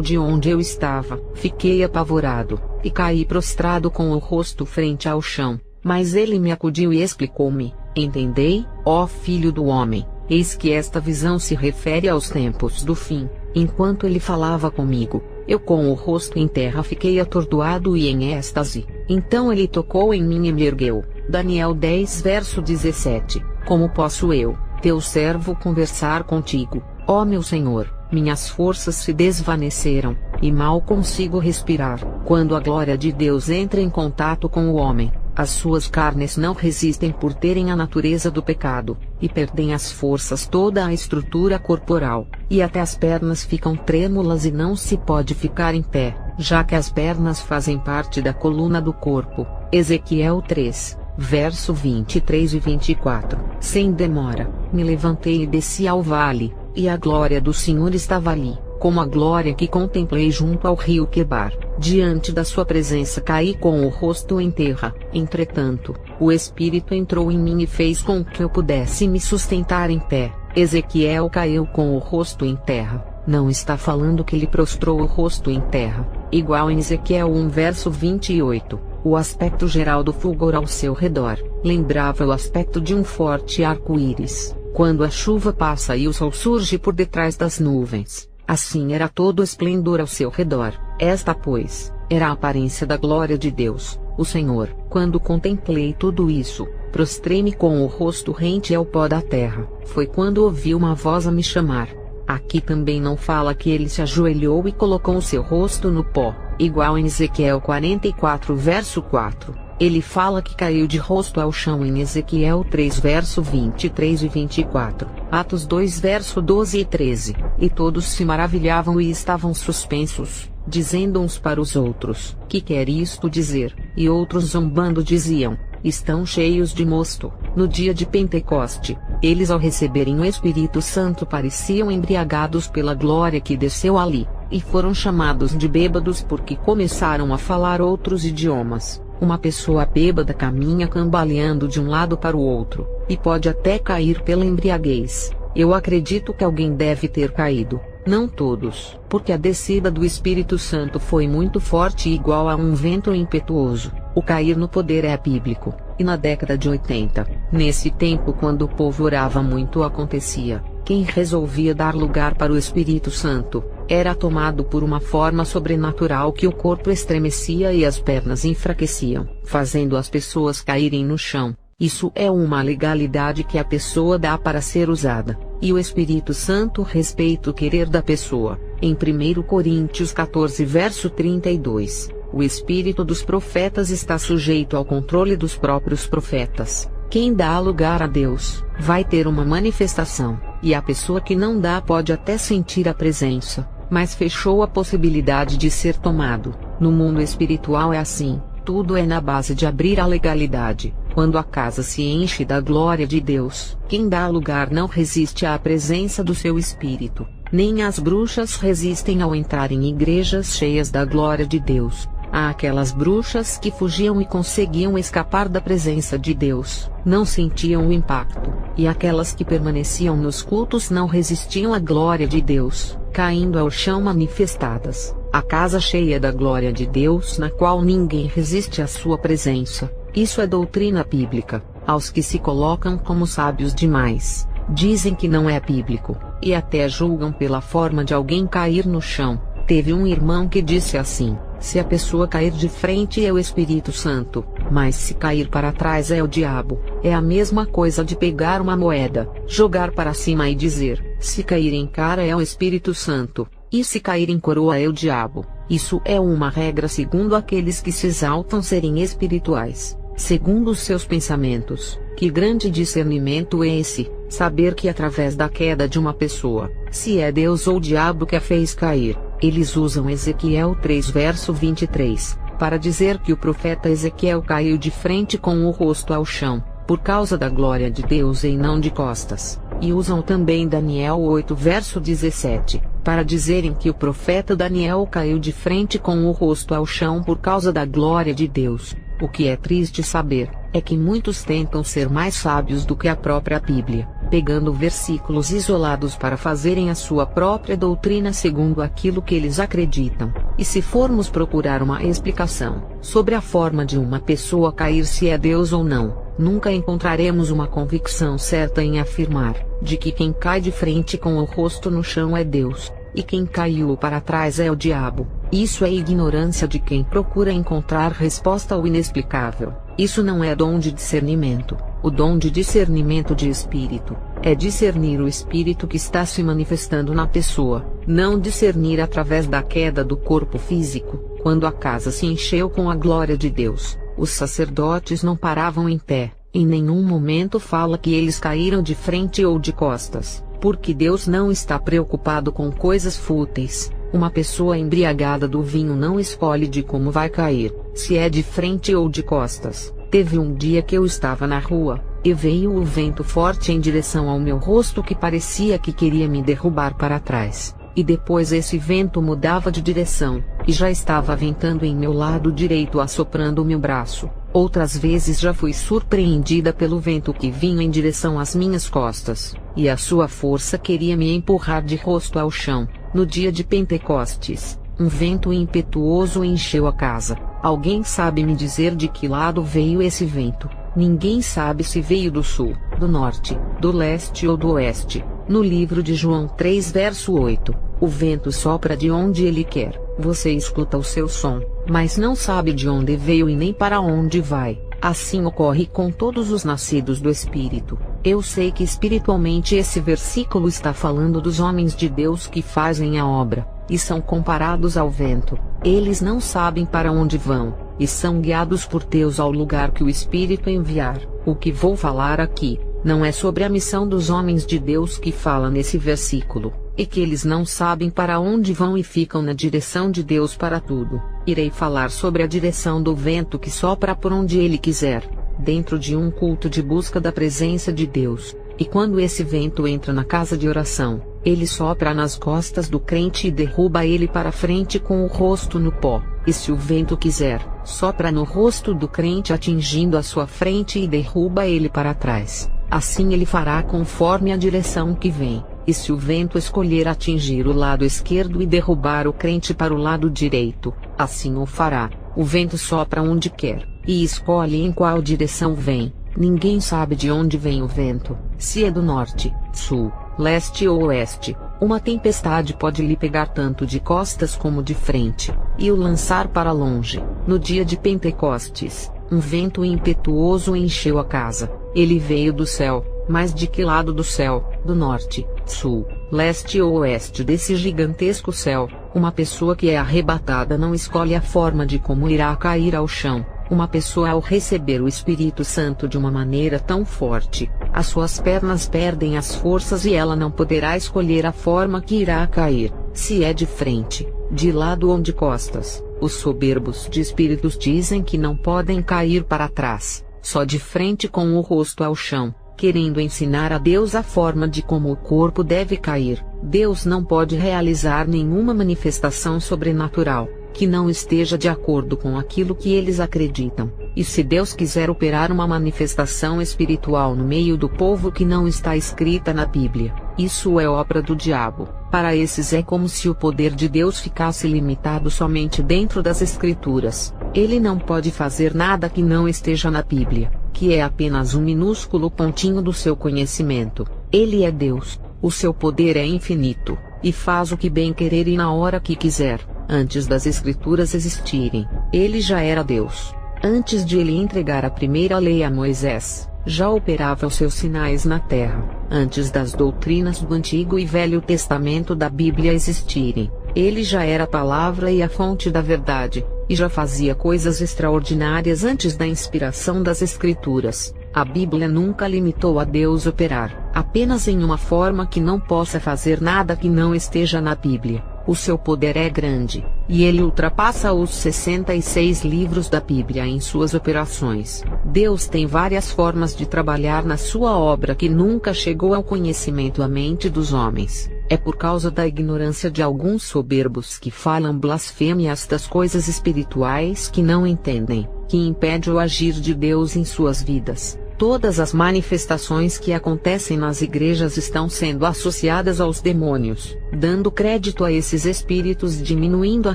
de onde eu estava, fiquei apavorado, e caí prostrado com o rosto frente ao chão. Mas ele me acudiu e explicou-me: Entendei, ó filho do homem, eis que esta visão se refere aos tempos do fim. Enquanto ele falava comigo, eu com o rosto em terra fiquei atordoado e em êxtase. Então ele tocou em mim e me ergueu. Daniel 10 verso 17. Como posso eu, teu servo, conversar contigo, ó meu Senhor? Minhas forças se desvaneceram, e mal consigo respirar. Quando a glória de Deus entra em contato com o homem, as suas carnes não resistem por terem a natureza do pecado, e perdem as forças, toda a estrutura corporal, e até as pernas ficam trêmulas e não se pode ficar em pé, já que as pernas fazem parte da coluna do corpo. Ezequiel 3, verso 23 e 24. Sem demora, me levantei e desci ao vale, e a glória do Senhor estava ali, como a glória que contemplei junto ao rio Quebar. Diante da sua presença caí com o rosto em terra. Entretanto, o Espírito entrou em mim e fez com que eu pudesse me sustentar em pé. Ezequiel caiu com o rosto em terra. Não está falando que ele prostrou o rosto em terra, igual em Ezequiel 1 verso 28. O aspecto geral do fulgor ao seu redor lembrava o aspecto de um forte arco-íris, quando a chuva passa e o sol surge por detrás das nuvens. Assim era todo o esplendor ao seu redor. Esta, pois, era a aparência da glória de Deus, o Senhor. Quando contemplei tudo isso, prostrei-me com o rosto rente ao pó da terra. Foi quando ouvi uma voz a me chamar. Aqui também não fala que ele se ajoelhou e colocou o seu rosto no pó, igual em Ezequiel 44 verso 4. Ele fala que caiu de rosto ao chão em Ezequiel 3 verso 23 e 24, Atos 2 verso 12 e 13, e todos se maravilhavam e estavam suspensos, dizendo uns para os outros: Que quer isto dizer? E outros zombando diziam: Estão cheios de mosto. No dia de Pentecoste, eles ao receberem o Espírito Santo pareciam embriagados pela glória que desceu ali, e foram chamados de bêbados porque começaram a falar outros idiomas. Uma pessoa bêbada caminha cambaleando de um lado para o outro, e pode até cair pela embriaguez. Eu acredito que alguém deve ter caído, não todos, porque a descida do Espírito Santo foi muito forte e igual a um vento impetuoso. O cair no poder é bíblico, e na década de 80, nesse tempo quando o povo orava muito acontecia, quem resolvia dar lugar para o Espírito Santo, era tomado por uma forma sobrenatural que o corpo estremecia e as pernas enfraqueciam, fazendo as pessoas caírem no chão. Isso é uma legalidade que a pessoa dá para ser usada, e o Espírito Santo respeita o querer da pessoa. Em 1 Coríntios 14 verso 32, o espírito dos profetas está sujeito ao controle dos próprios profetas. Quem dá lugar a Deus, vai ter uma manifestação, e a pessoa que não dá pode até sentir a presença, mas fechou a possibilidade de ser tomado. No mundo espiritual é assim, tudo é na base de abrir a legalidade. Quando a casa se enche da glória de Deus, quem dá lugar não resiste à presença do seu espírito, nem as bruxas resistem ao entrar em igrejas cheias da glória de Deus. Há aquelas bruxas que fugiam e conseguiam escapar da presença de Deus, não sentiam o impacto, e aquelas que permaneciam nos cultos não resistiam à glória de Deus, caindo ao chão manifestadas. A casa cheia da glória de Deus na qual ninguém resiste à sua presença. Isso é doutrina bíblica. Aos que se colocam como sábios demais, dizem que não é bíblico, e até julgam pela forma de alguém cair no chão. Teve um irmão que disse assim: se a pessoa cair de frente é o Espírito Santo, mas se cair para trás é o diabo. É a mesma coisa de pegar uma moeda, jogar para cima e dizer: se cair em cara é o Espírito Santo, e se cair em coroa é o diabo. Isso é uma regra segundo aqueles que se exaltam serem espirituais. segundo os seus pensamentos. Que grande discernimento é esse, saber que através da queda de uma pessoa, se é Deus ou o diabo que a fez cair. Eles usam Ezequiel 3 verso 23, para dizer que o profeta Ezequiel caiu de frente com o rosto ao chão, por causa da glória de Deus e não de costas. E usam também Daniel 8 verso 17, para dizerem que o profeta Daniel caiu de frente com o rosto ao chão por causa da glória de Deus. O que é triste saber, é que muitos tentam ser mais sábios do que a própria Bíblia, pegando versículos isolados para fazerem a sua própria doutrina segundo aquilo que eles acreditam. E se formos procurar uma explicação sobre a forma de uma pessoa cair, se é Deus ou não, nunca encontraremos uma convicção certa em afirmar de que quem cai de frente com o rosto no chão é Deus, e quem caiu para trás é o diabo. Isso é ignorância de quem procura encontrar resposta ao inexplicável. Isso não é dom de discernimento. O dom de discernimento de espírito é discernir o espírito que está se manifestando na pessoa, não discernir através da queda do corpo físico. Quando a casa se encheu com a glória de Deus, os sacerdotes não paravam em pé. Em nenhum momento fala que eles caíram de frente ou de costas, porque Deus não está preocupado com coisas fúteis. Uma pessoa embriagada do vinho não escolhe de como vai cair, se é de frente ou de costas. Teve um dia que eu estava na rua, e veio o vento forte em direção ao meu rosto que parecia que queria me derrubar para trás. E depois esse vento mudava de direção, e já estava ventando em meu lado direito, assoprando o meu braço. Outras vezes já fui surpreendida pelo vento que vinha em direção às minhas costas, e a sua força queria me empurrar de rosto ao chão. No dia de Pentecostes, um vento impetuoso encheu a casa. Alguém sabe me dizer de que lado veio esse vento? Ninguém sabe se veio do sul, do norte, do leste ou do oeste. No livro de João 3 verso 8, o vento sopra de onde ele quer. Você escuta o seu som, mas não sabe de onde veio e nem para onde vai. Assim ocorre com todos os nascidos do Espírito. Eu sei que espiritualmente esse versículo está falando dos homens de Deus que fazem a obra, e são comparados ao vento. Eles não sabem para onde vão, e são guiados por Deus ao lugar que o Espírito enviar. O que vou falar aqui não é sobre a missão dos homens de Deus que fala nesse versículo, e que eles não sabem para onde vão e ficam na direção de Deus para tudo. Irei falar sobre a direção do vento que sopra por onde ele quiser, dentro de um culto de busca da presença de Deus. E quando esse vento entra na casa de oração, ele sopra nas costas do crente e derruba ele para frente com o rosto no pó. E se o vento quiser, sopra no rosto do crente atingindo a sua frente e derruba ele para trás. Assim ele fará conforme a direção que vem. E se o vento escolher atingir o lado esquerdo e derrubar o crente para o lado direito, assim o fará. O vento sopra onde quer, e escolhe em qual direção vem. Ninguém sabe de onde vem o vento, se é do norte, sul, leste ou oeste. Uma tempestade pode lhe pegar tanto de costas como de frente, e o lançar para longe. No dia de Pentecostes, um vento impetuoso encheu a casa. Ele veio do céu, mas de que lado do céu? Do norte, sul, leste ou oeste desse gigantesco céu. Uma pessoa que é arrebatada não escolhe a forma de como irá cair ao chão. Uma pessoa ao receber o Espírito Santo de uma maneira tão forte, as suas pernas perdem as forças e ela não poderá escolher a forma que irá cair, se é de frente, de lado ou de costas. Os soberbos de espíritos dizem que não podem cair para trás, só de frente com o rosto ao chão, querendo ensinar a Deus a forma de como o corpo deve cair. Deus não pode realizar nenhuma manifestação sobrenatural que não esteja de acordo com aquilo que eles acreditam. E se Deus quiser operar uma manifestação espiritual no meio do povo que não está escrita na Bíblia, isso é obra do diabo. Para esses é como se o poder de Deus ficasse limitado somente dentro das Escrituras. Ele não pode fazer nada que não esteja na Bíblia, que é apenas um minúsculo pontinho do seu conhecimento. Ele é Deus, o seu poder é infinito, e faz o que bem querer e na hora que quiser. Antes das Escrituras existirem, ele já era Deus. Antes de ele entregar a primeira lei a Moisés, já operava os seus sinais na terra. Antes das doutrinas do Antigo e Velho Testamento da Bíblia existirem, ele já era a palavra e a fonte da verdade. e já fazia coisas extraordinárias antes da inspiração das Escrituras. A Bíblia nunca limitou a Deus operar apenas em uma forma que não possa fazer nada que não esteja na Bíblia. O seu poder é grande, e ele ultrapassa os 66 livros da Bíblia em suas operações. Deus tem várias formas de trabalhar na sua obra que nunca chegou ao conhecimento à mente dos homens. É por causa da ignorância de alguns soberbos que falam blasfêmias das coisas espirituais que não entendem, que impede o agir de Deus em suas vidas. Todas as manifestações que acontecem nas igrejas estão sendo associadas aos demônios, dando crédito a esses espíritos e diminuindo a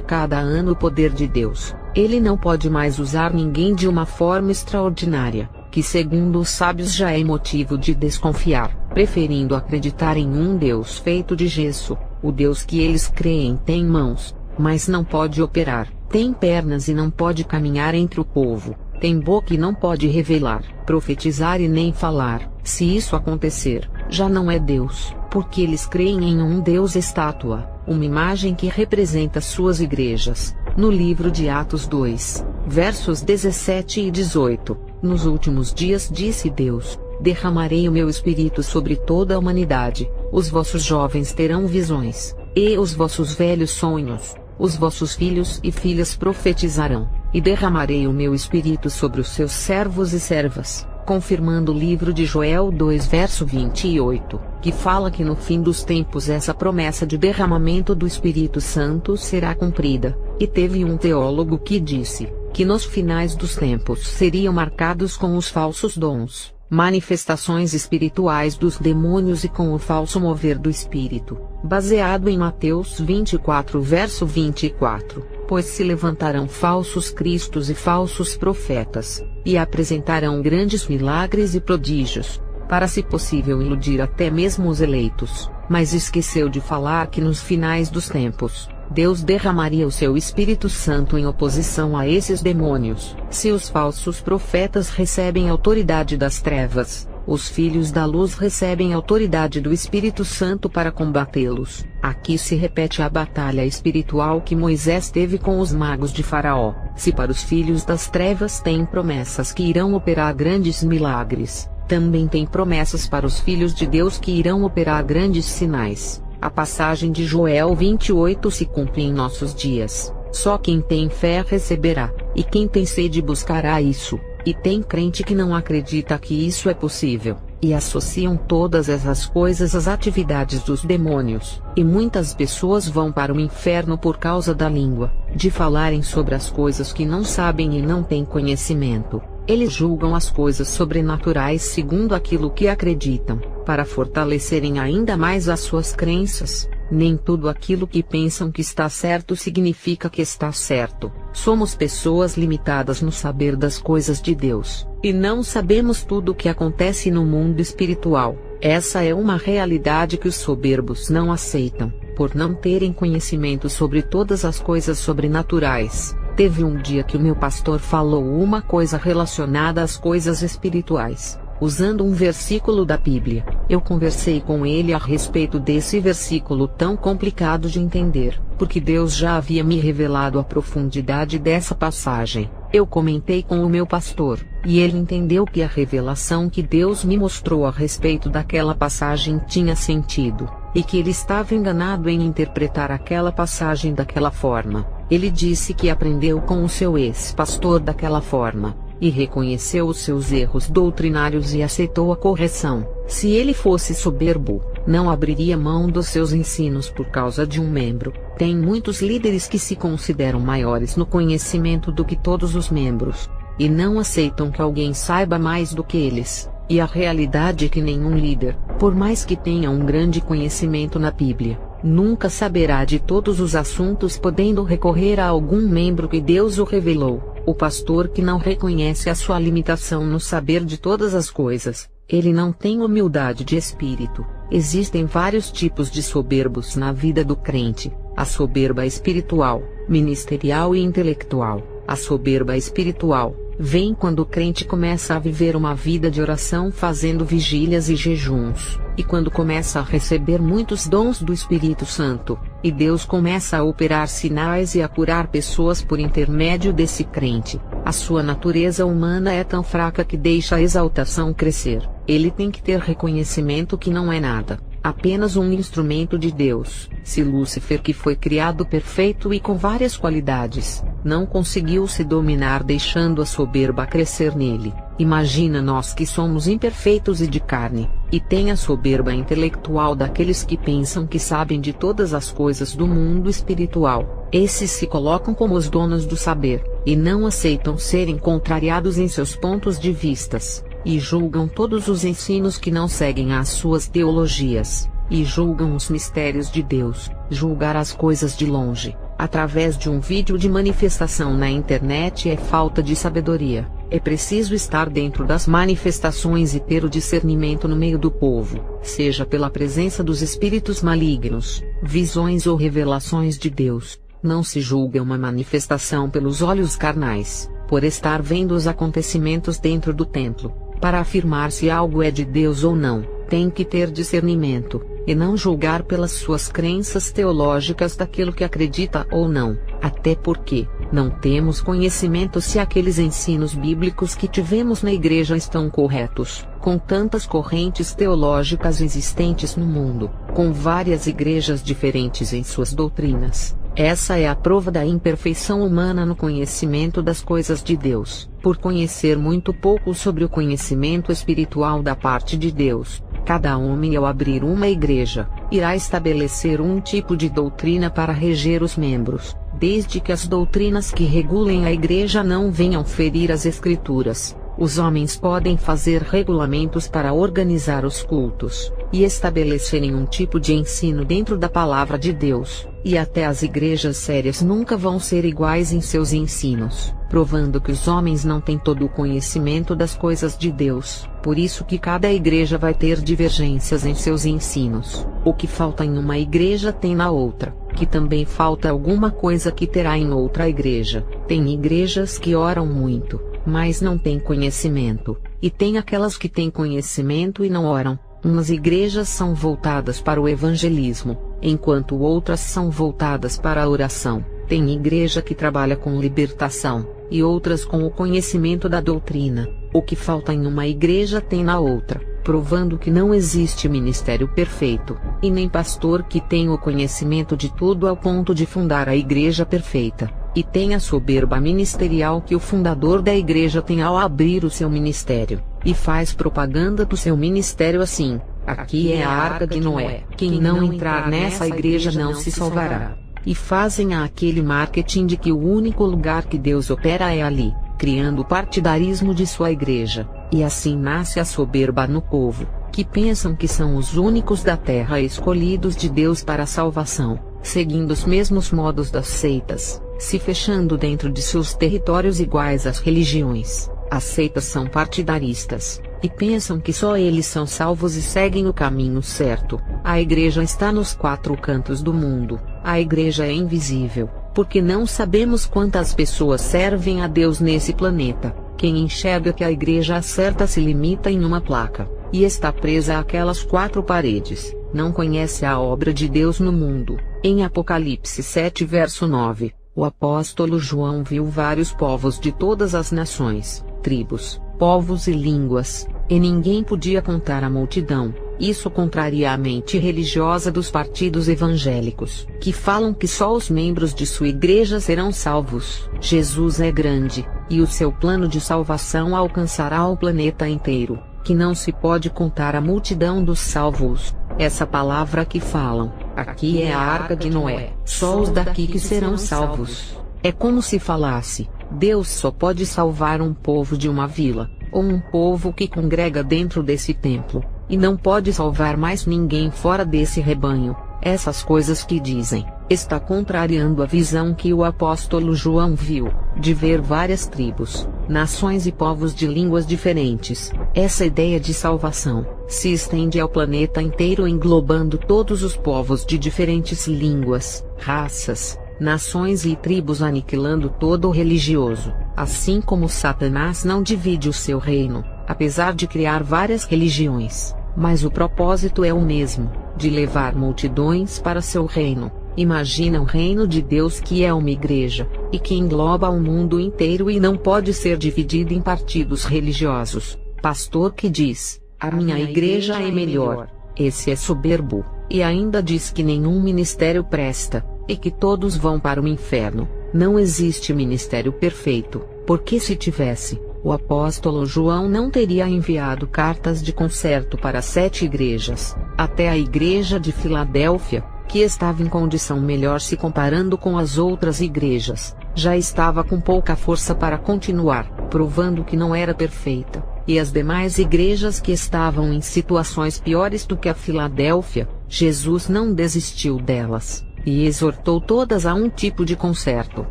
cada ano o poder de Deus. Ele não pode mais usar ninguém de uma forma extraordinária, que segundo os sábios já é motivo de desconfiar, preferindo acreditar em um Deus feito de gesso. O Deus que eles creem tem mãos, mas não pode operar, tem pernas e não pode caminhar entre o povo. Tem boca e não pode revelar, profetizar e nem falar. Se isso acontecer, já não é Deus, porque eles creem em um Deus estátua, uma imagem que representa suas igrejas. No livro de Atos 2, versos 17 e 18, nos últimos dias disse Deus, derramarei o meu espírito sobre toda a humanidade, os vossos jovens terão visões, e os vossos velhos sonhos, os vossos filhos e filhas profetizarão. E derramarei o meu espírito sobre os seus servos e servas, confirmando o livro de Joel 2 verso 28, que fala que no fim dos tempos essa promessa de derramamento do Espírito Santo será cumprida. E teve um teólogo que disse, que nos finais dos tempos seriam marcados com os falsos dons, manifestações espirituais dos demônios e com o falso mover do Espírito, baseado em Mateus 24 verso 24. Pois se levantarão falsos cristos e falsos profetas, e apresentarão grandes milagres e prodígios, para se possível iludir até mesmo os eleitos. Mas esqueceu de falar que nos finais dos tempos, Deus derramaria o seu Espírito Santo em oposição a esses demônios. Se os falsos profetas recebem autoridade das trevas, os filhos da luz recebem autoridade do Espírito Santo para combatê-los. Aqui se repete a batalha espiritual que Moisés teve com os magos de Faraó. Se para os filhos das trevas tem promessas que irão operar grandes milagres, também tem promessas para os filhos de Deus que irão operar grandes sinais. A passagem de Joel 28 se cumpre em nossos dias. Só quem tem fé receberá, e quem tem sede buscará isso. E tem crente que não acredita que isso é possível, e associam todas essas coisas às atividades dos demônios. E muitas pessoas vão para o inferno por causa da língua, de falarem sobre as coisas que não sabem e não têm conhecimento. Eles julgam as coisas sobrenaturais segundo aquilo que acreditam, para fortalecerem ainda mais as suas crenças. Nem tudo aquilo que pensam que está certo significa que está certo. Somos pessoas limitadas no saber das coisas de Deus, e não sabemos tudo o que acontece no mundo espiritual. Essa é uma realidade que os soberbos não aceitam, por não terem conhecimento sobre todas as coisas sobrenaturais. Teve um dia que o meu pastor falou uma coisa relacionada às coisas espirituais, usando um versículo da Bíblia. Eu conversei com ele a respeito desse versículo tão complicado de entender, porque Deus já havia me revelado a profundidade dessa passagem. Eu comentei com o meu pastor, e ele entendeu que a revelação que Deus me mostrou a respeito daquela passagem tinha sentido, e que ele estava enganado em interpretar aquela passagem daquela forma. Ele disse que aprendeu com o seu ex-pastor daquela forma, e reconheceu os seus erros doutrinários e aceitou a correção. Se ele fosse soberbo, não abriria mão dos seus ensinos por causa de um membro. Tem muitos líderes que se consideram maiores no conhecimento do que todos os membros, e não aceitam que alguém saiba mais do que eles. E a realidade é que nenhum líder, por mais que tenha um grande conhecimento na Bíblia, nunca saberá de todos os assuntos, podendo recorrer a algum membro que Deus o revelou. O pastor que não reconhece a sua limitação no saber de todas as coisas, ele não tem humildade de espírito. Existem vários tipos de soberbos na vida do crente: a soberba espiritual, ministerial e intelectual. A soberba espiritual vem quando o crente começa a viver uma vida de oração fazendo vigílias e jejuns, e quando começa a receber muitos dons do Espírito Santo. e Deus começa a operar sinais e a curar pessoas por intermédio desse crente. A sua natureza humana é tão fraca que deixa a exaltação crescer. Ele tem que ter reconhecimento que não é nada, apenas um instrumento de Deus. Se Lúcifer, que foi criado perfeito e com várias qualidades, não conseguiu se dominar deixando a soberba crescer nele, imagina nós que somos imperfeitos e de carne, e tem a soberba intelectual daqueles que pensam que sabem de todas as coisas do mundo espiritual. Esses se colocam como os donos do saber, e não aceitam serem contrariados em seus pontos de vistas, e julgam todos os ensinos que não seguem às suas teologias, e julgam os mistérios de Deus. Julgar as coisas de longe, através de um vídeo de manifestação na internet, é falta de sabedoria. É preciso estar dentro das manifestações e ter o discernimento no meio do povo, seja pela presença dos espíritos malignos, visões ou revelações de Deus. Não se julga uma manifestação pelos olhos carnais, por estar vendo os acontecimentos dentro do templo. Para afirmar se algo é de Deus ou não, tem que ter discernimento, e não julgar pelas suas crenças teológicas daquilo que acredita ou não, até porque não temos conhecimento se aqueles ensinos bíblicos que tivemos na igreja estão corretos. Com tantas correntes teológicas existentes no mundo, com várias igrejas diferentes em suas doutrinas, essa é a prova da imperfeição humana no conhecimento das coisas de Deus. Por conhecer muito pouco sobre o conhecimento espiritual da parte de Deus, cada homem, ao abrir uma igreja, irá estabelecer um tipo de doutrina para reger os membros, desde que as doutrinas que regulem a igreja não venham ferir as escrituras. Os homens podem fazer regulamentos para organizar os cultos, e estabelecerem um tipo de ensino dentro da palavra de Deus, e até as igrejas sérias nunca vão ser iguais em seus ensinos, provando que os homens não têm todo o conhecimento das coisas de Deus. Por isso que cada igreja vai ter divergências em seus ensinos. O que falta em uma igreja tem na outra, que também falta alguma coisa que terá em outra igreja. Tem igrejas que oram muito, mas não têm conhecimento, e tem aquelas que têm conhecimento e não oram. Umas igrejas são voltadas para o evangelismo, enquanto outras são voltadas para a oração. Tem igreja que trabalha com libertação, e outras com o conhecimento da doutrina. O que falta em uma igreja tem na outra, provando que não existe ministério perfeito, e nem pastor que tenha o conhecimento de tudo ao ponto de fundar a igreja perfeita. E tem a soberba ministerial que o fundador da igreja tem ao abrir o seu ministério, e faz propaganda do seu ministério assim: aqui é a arca de Noé, quem não entrar nessa igreja não se salvará. E fazem aquele marketing de que o único lugar que Deus opera é ali, criando o partidarismo de sua igreja, e assim nasce a soberba no povo, que pensam que são os únicos da terra escolhidos de Deus para a salvação, seguindo os mesmos modos das seitas, se fechando dentro de seus territórios iguais às religiões. As seitas são partidaristas, e pensam que só eles são salvos e seguem o caminho certo. A igreja está nos quatro cantos do mundo. A igreja é invisível, porque não sabemos quantas pessoas servem a Deus nesse planeta. Quem enxerga que a igreja certa se limita em uma placa, e está presa àquelas quatro paredes, não conhece a obra de Deus no mundo. Em Apocalipse 7 verso 9, o apóstolo João viu vários povos de todas as nações, tribos, povos e línguas, e ninguém podia contar a multidão. Isso contraria a mente religiosa dos partidos evangélicos, que falam que só os membros de sua igreja serão salvos. Jesus é grande, e o seu plano de salvação alcançará o planeta inteiro, que não se pode contar a multidão dos salvos. Essa palavra que falam, aqui é a arca de Noé, só os daqui que serão salvos. É como se falasse, Deus só pode salvar um povo de uma vila, ou um povo que congrega dentro desse templo, e não pode salvar mais ninguém fora desse rebanho. Essas coisas que dizem, está contrariando a visão que o apóstolo João viu, de ver várias tribos, nações e povos de línguas diferentes. Essa ideia de salvação se estende ao planeta inteiro, englobando todos os povos de diferentes línguas, raças, nações e tribos, aniquilando todo o religioso. Assim como Satanás não divide o seu reino, apesar de criar várias religiões, mas o propósito é o mesmo, de levar multidões para seu reino. Imagina o reino de Deus, que é uma igreja, e que engloba o mundo inteiro e não pode ser dividido em partidos religiosos. Pastor que diz: a minha igreja é melhor. Esse é soberbo, e ainda diz que nenhum ministério presta, e que todos vão para o inferno. Não existe ministério perfeito, porque se tivesse, o apóstolo João não teria enviado cartas de conserto para 7 igrejas, até a igreja de Filadélfia, que estava em condição melhor se comparando com as outras igrejas, já estava com pouca força para continuar, provando que não era perfeita, e as demais igrejas que estavam em situações piores do que a Filadélfia, Jesus não desistiu delas, e exortou todas a um tipo de conserto.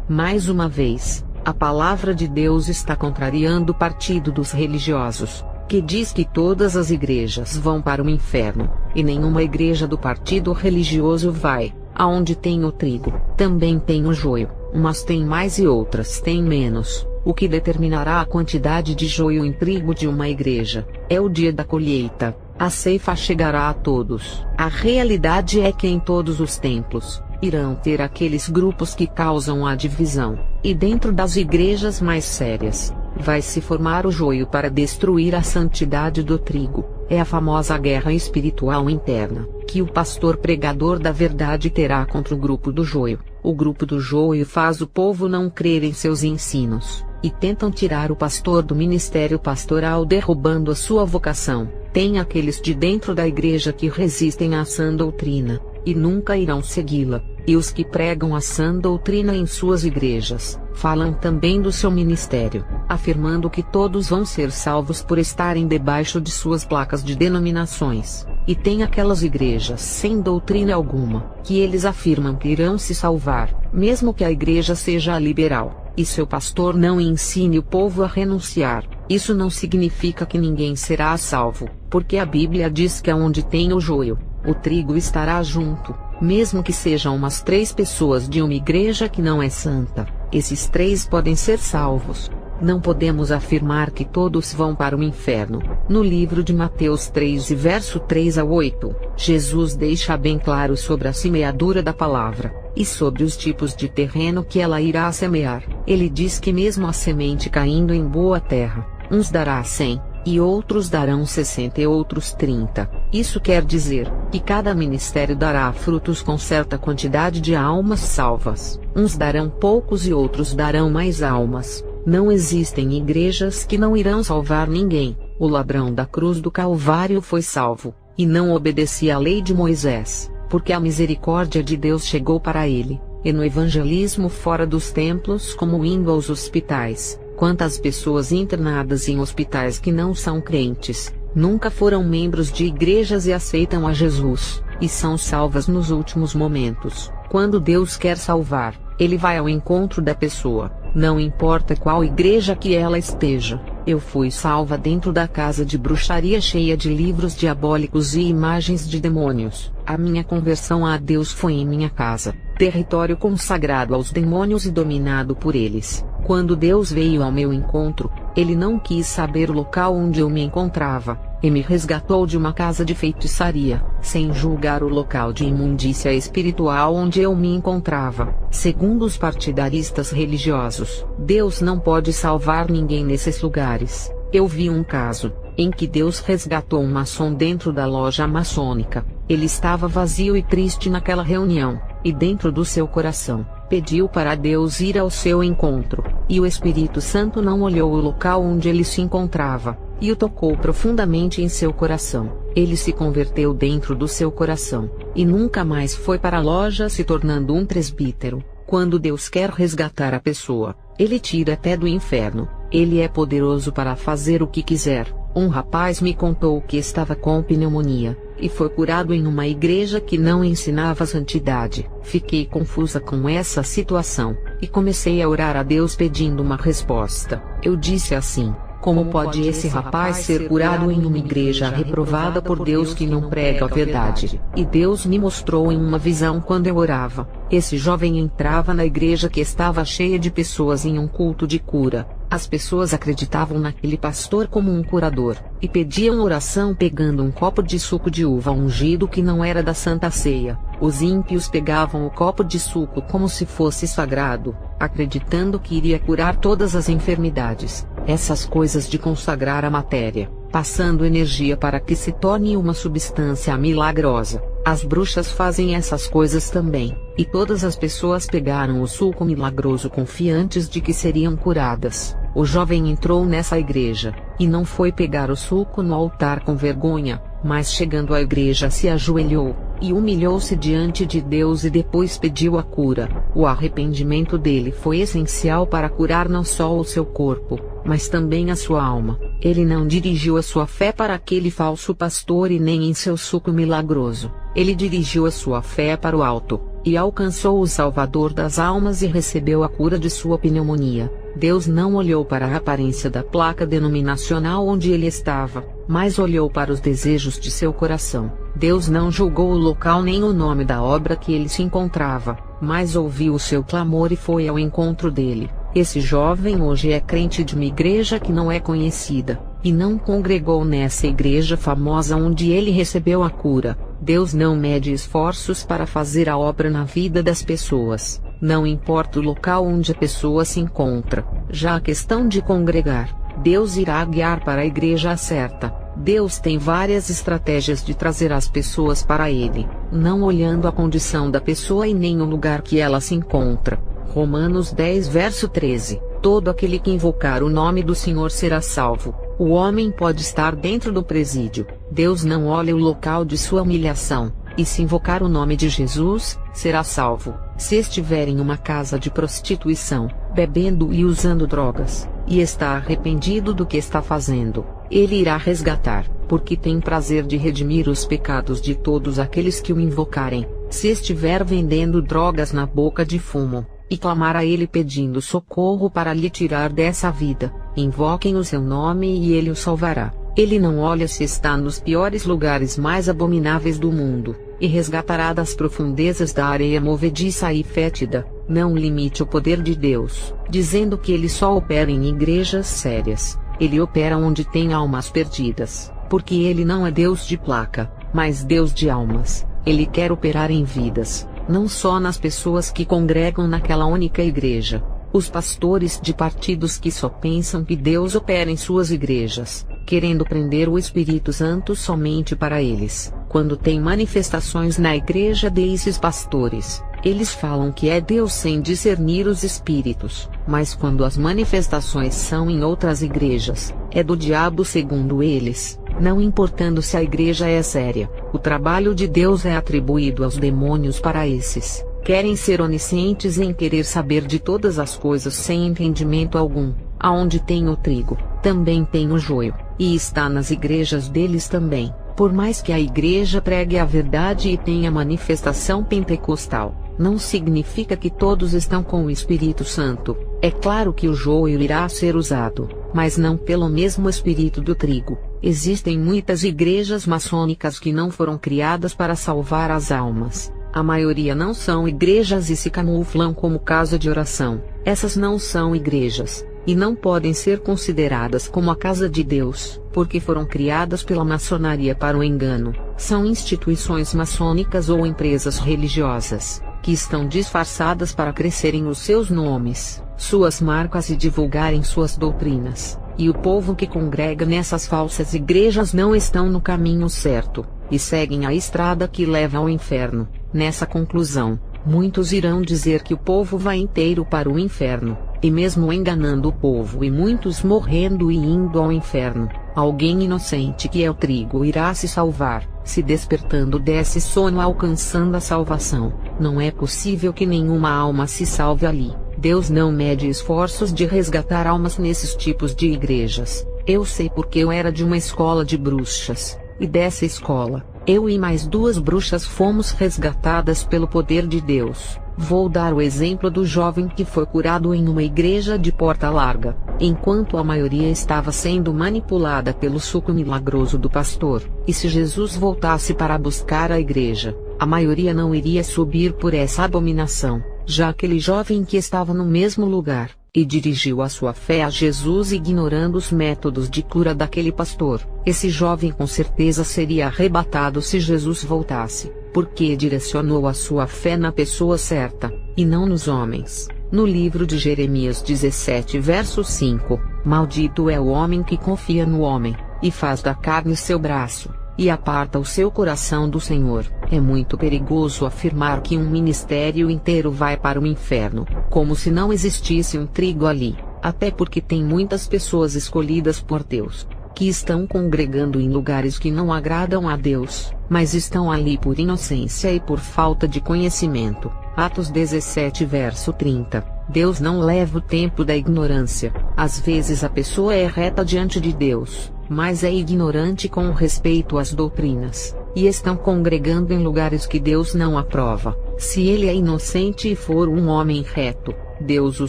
Mais uma vez, a palavra de Deus está contrariando o partido dos religiosos, que diz que todas as igrejas vão para o inferno, e nenhuma igreja do partido religioso vai. Aonde tem o trigo, também tem o joio, umas têm mais e outras têm menos. O que determinará a quantidade de joio em trigo de uma igreja é o dia da colheita. A ceifa chegará a todos. A realidade é que em todos os templos irão ter aqueles grupos que causam a divisão, e dentro das igrejas mais sérias vai se formar o joio para destruir a santidade do trigo. É a famosa guerra espiritual interna, que o pastor pregador da verdade terá contra o grupo do joio. O grupo do joio faz o povo não crer em seus ensinos, e tentam tirar o pastor do ministério pastoral, derrubando a sua vocação. Tem aqueles de dentro da igreja que resistem à sã doutrina, e nunca irão segui-la, e os que pregam a sã doutrina em suas igrejas, falam também do seu ministério, afirmando que todos vão ser salvos por estarem debaixo de suas placas de denominações. E tem aquelas igrejas sem doutrina alguma, que eles afirmam que irão se salvar, mesmo que a igreja seja liberal, e seu pastor não ensine o povo a renunciar. Isso não significa que ninguém será salvo, porque a Bíblia diz que aonde tem o joio, o trigo estará junto. Mesmo que sejam umas 3 pessoas de uma igreja que não é santa, esses 3 podem ser salvos. Não podemos afirmar que todos vão para o inferno. No livro de Mateus 3 e verso 3 a 8, Jesus deixa bem claro sobre a semeadura da palavra, e sobre os tipos de terreno que ela irá semear. Ele diz que mesmo a semente caindo em boa terra, uns dará 100, e outros darão 60 e outros 30. Isso quer dizer que cada ministério dará frutos com certa quantidade de almas salvas. Uns darão poucos e outros darão mais almas. Não existem igrejas que não irão salvar ninguém. O ladrão da cruz do Calvário foi salvo, e não obedecia à lei de Moisés, porque a misericórdia de Deus chegou para ele. E no evangelismo fora dos templos, como indo aos hospitais, quantas pessoas internadas em hospitais que não são crentes, nunca foram membros de igrejas e aceitam a Jesus, e são salvas nos últimos momentos. Quando Deus quer salvar, Ele vai ao encontro da pessoa, não importa qual igreja que ela esteja. Eu fui salva dentro da casa de bruxaria cheia de livros diabólicos e imagens de demônios. A minha conversão a Deus foi em minha casa, território consagrado aos demônios e dominado por eles. Quando Deus veio ao meu encontro, Ele não quis saber o local onde eu me encontrava, e me resgatou de uma casa de feitiçaria, sem julgar o local de imundícia espiritual onde eu me encontrava. Segundo os partidaristas religiosos, Deus não pode salvar ninguém nesses lugares. Eu vi um caso em que Deus resgatou um maçom dentro da loja maçônica. Ele estava vazio e triste naquela reunião, e dentro do seu coração, pediu para Deus ir ao seu encontro, e o Espírito Santo não olhou o local onde ele se encontrava, e o tocou profundamente em seu coração. Ele se converteu dentro do seu coração, e nunca mais foi para a loja, se tornando um presbítero. Quando Deus quer resgatar a pessoa, Ele tira até do inferno. Ele é poderoso para fazer o que quiser. Um rapaz me contou que estava com pneumonia, e foi curado em uma igreja que não ensinava santidade. Fiquei confusa com essa situação, e comecei a orar a Deus pedindo uma resposta. Eu disse assim: como pode esse rapaz ser curado em uma igreja reprovada por Deus que não prega a verdade? E Deus me mostrou em uma visão quando eu orava. Esse jovem entrava na igreja que estava cheia de pessoas em um culto de cura. As pessoas acreditavam naquele pastor como um curador, e pediam oração pegando um copo de suco de uva ungido que não era da Santa Ceia. Os ímpios pegavam o copo de suco como se fosse sagrado, acreditando que iria curar todas as enfermidades. Essas coisas de consagrar a matéria, passando energia para que se torne uma substância milagrosa. As bruxas fazem essas coisas também, e todas as pessoas pegaram o suco milagroso confiantes de que seriam curadas. O jovem entrou nessa igreja, e não foi pegar o suco no altar com vergonha, mas chegando à igreja se ajoelhou, e humilhou-se diante de Deus e depois pediu a cura. O arrependimento dele foi essencial para curar não só o seu corpo, mas também a sua alma. Ele não dirigiu a sua fé para aquele falso pastor e nem em seu suco milagroso. Ele dirigiu a sua fé para o alto, e alcançou o Salvador das almas e recebeu a cura de sua pneumonia. Deus não olhou para a aparência da placa denominacional onde ele estava, mas olhou para os desejos de seu coração. Deus não julgou o local nem o nome da obra que ele se encontrava, mas ouviu o seu clamor e foi ao encontro dele. Esse jovem hoje é crente de uma igreja que não é conhecida, e não congregou nessa igreja famosa onde ele recebeu a cura. Deus não mede esforços para fazer a obra na vida das pessoas, não importa o local onde a pessoa se encontra. Já a questão de congregar, Deus irá guiar para a igreja certa. Deus tem várias estratégias de trazer as pessoas para Ele, não olhando a condição da pessoa e nem o lugar que ela se encontra. Romanos 10 verso 13. Todo aquele que invocar o nome do Senhor será salvo. O homem pode estar dentro do presídio, Deus não olha o local de sua humilhação, e se invocar o nome de Jesus, será salvo. Se estiver em uma casa de prostituição, bebendo e usando drogas, e está arrependido do que está fazendo, ele irá resgatar, porque tem prazer de redimir os pecados de todos aqueles que o invocarem. Se estiver vendendo drogas na boca de fumo, e clamar a ele pedindo socorro para lhe tirar dessa vida, invoquem o seu nome e ele o salvará. Ele não olha se está nos piores lugares mais abomináveis do mundo, e resgatará das profundezas da areia movediça e fétida. Não limite o poder de Deus, dizendo que ele só opera em igrejas sérias. Ele opera onde tem almas perdidas, porque ele não é Deus de placa, mas Deus de almas. Ele quer operar em vidas, não só nas pessoas que congregam naquela única igreja. Os pastores de partidos que só pensam que Deus opera em suas igrejas, querendo prender o Espírito Santo somente para eles. Quando tem manifestações na igreja desses pastores, eles falam que é Deus sem discernir os espíritos, mas quando as manifestações são em outras igrejas, é do diabo segundo eles. Não importando se a igreja é séria, o trabalho de Deus é atribuído aos demônios para esses. Querem ser oniscientes em querer saber de todas as coisas sem entendimento algum. Aonde tem o trigo, também tem o joio, e está nas igrejas deles também. Por mais que a igreja pregue a verdade e tenha manifestação pentecostal, não significa que todos estão com o Espírito Santo. É claro que o joio irá ser usado, mas não pelo mesmo espírito do trigo. Existem muitas igrejas maçônicas que não foram criadas para salvar as almas. A maioria não são igrejas e se camuflam como casa de oração. Essas não são igrejas, e não podem ser consideradas como a casa de Deus, porque foram criadas pela maçonaria para o engano. São instituições maçônicas ou empresas religiosas, que estão disfarçadas para crescerem os seus nomes, suas marcas e divulgarem suas doutrinas. E o povo que congrega nessas falsas igrejas não estão no caminho certo, e seguem a estrada que leva ao inferno. Nessa conclusão, muitos irão dizer que o povo vai inteiro para o inferno, e mesmo enganando o povo e muitos morrendo e indo ao inferno, alguém inocente que é o trigo irá se salvar, se despertando desse sono alcançando a salvação. Não é possível que nenhuma alma se salve ali. Deus não mede esforços de resgatar almas nesses tipos de igrejas. Eu sei porque eu era de uma escola de bruxas, e dessa escola, eu e mais 2 bruxas fomos resgatadas pelo poder de Deus. Vou dar o exemplo do jovem que foi curado em uma igreja de porta larga, enquanto a maioria estava sendo manipulada pelo suco milagroso do pastor. E se Jesus voltasse para buscar a igreja, a maioria não iria subir por essa abominação. Já aquele jovem que estava no mesmo lugar, e dirigiu a sua fé a Jesus ignorando os métodos de cura daquele pastor. Esse jovem com certeza seria arrebatado se Jesus voltasse, porque direcionou a sua fé na pessoa certa, e não nos homens. No livro de Jeremias 17 verso 5, maldito é o homem que confia no homem, e faz da carne seu braço, e aparta o seu coração do Senhor. É muito perigoso afirmar que um ministério inteiro vai para o inferno, como se não existisse um trigo ali, até porque tem muitas pessoas escolhidas por Deus, que estão congregando em lugares que não agradam a Deus, mas estão ali por inocência e por falta de conhecimento. Atos 17 verso 30. Deus não leva o tempo da ignorância. Às vezes a pessoa é reta diante de Deus, mas é ignorante com respeito às doutrinas, e estão congregando em lugares que Deus não aprova. Se ele é inocente e for um homem reto, Deus o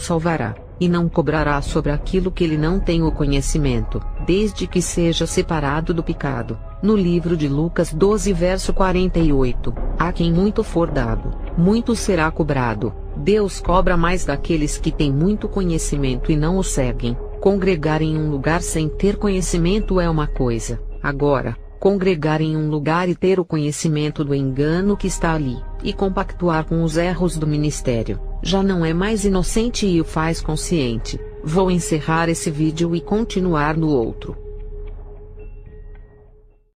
salvará, e não cobrará sobre aquilo que ele não tem o conhecimento, desde que seja separado do pecado. No livro de Lucas 12 verso 48, a quem muito for dado, muito será cobrado. Deus cobra mais daqueles que têm muito conhecimento e não o seguem. Congregar em um lugar sem ter conhecimento é uma coisa, agora, congregar em um lugar e ter o conhecimento do engano que está ali, e compactuar com os erros do ministério, já não é mais inocente e o faz consciente. Vou encerrar esse vídeo e continuar no outro.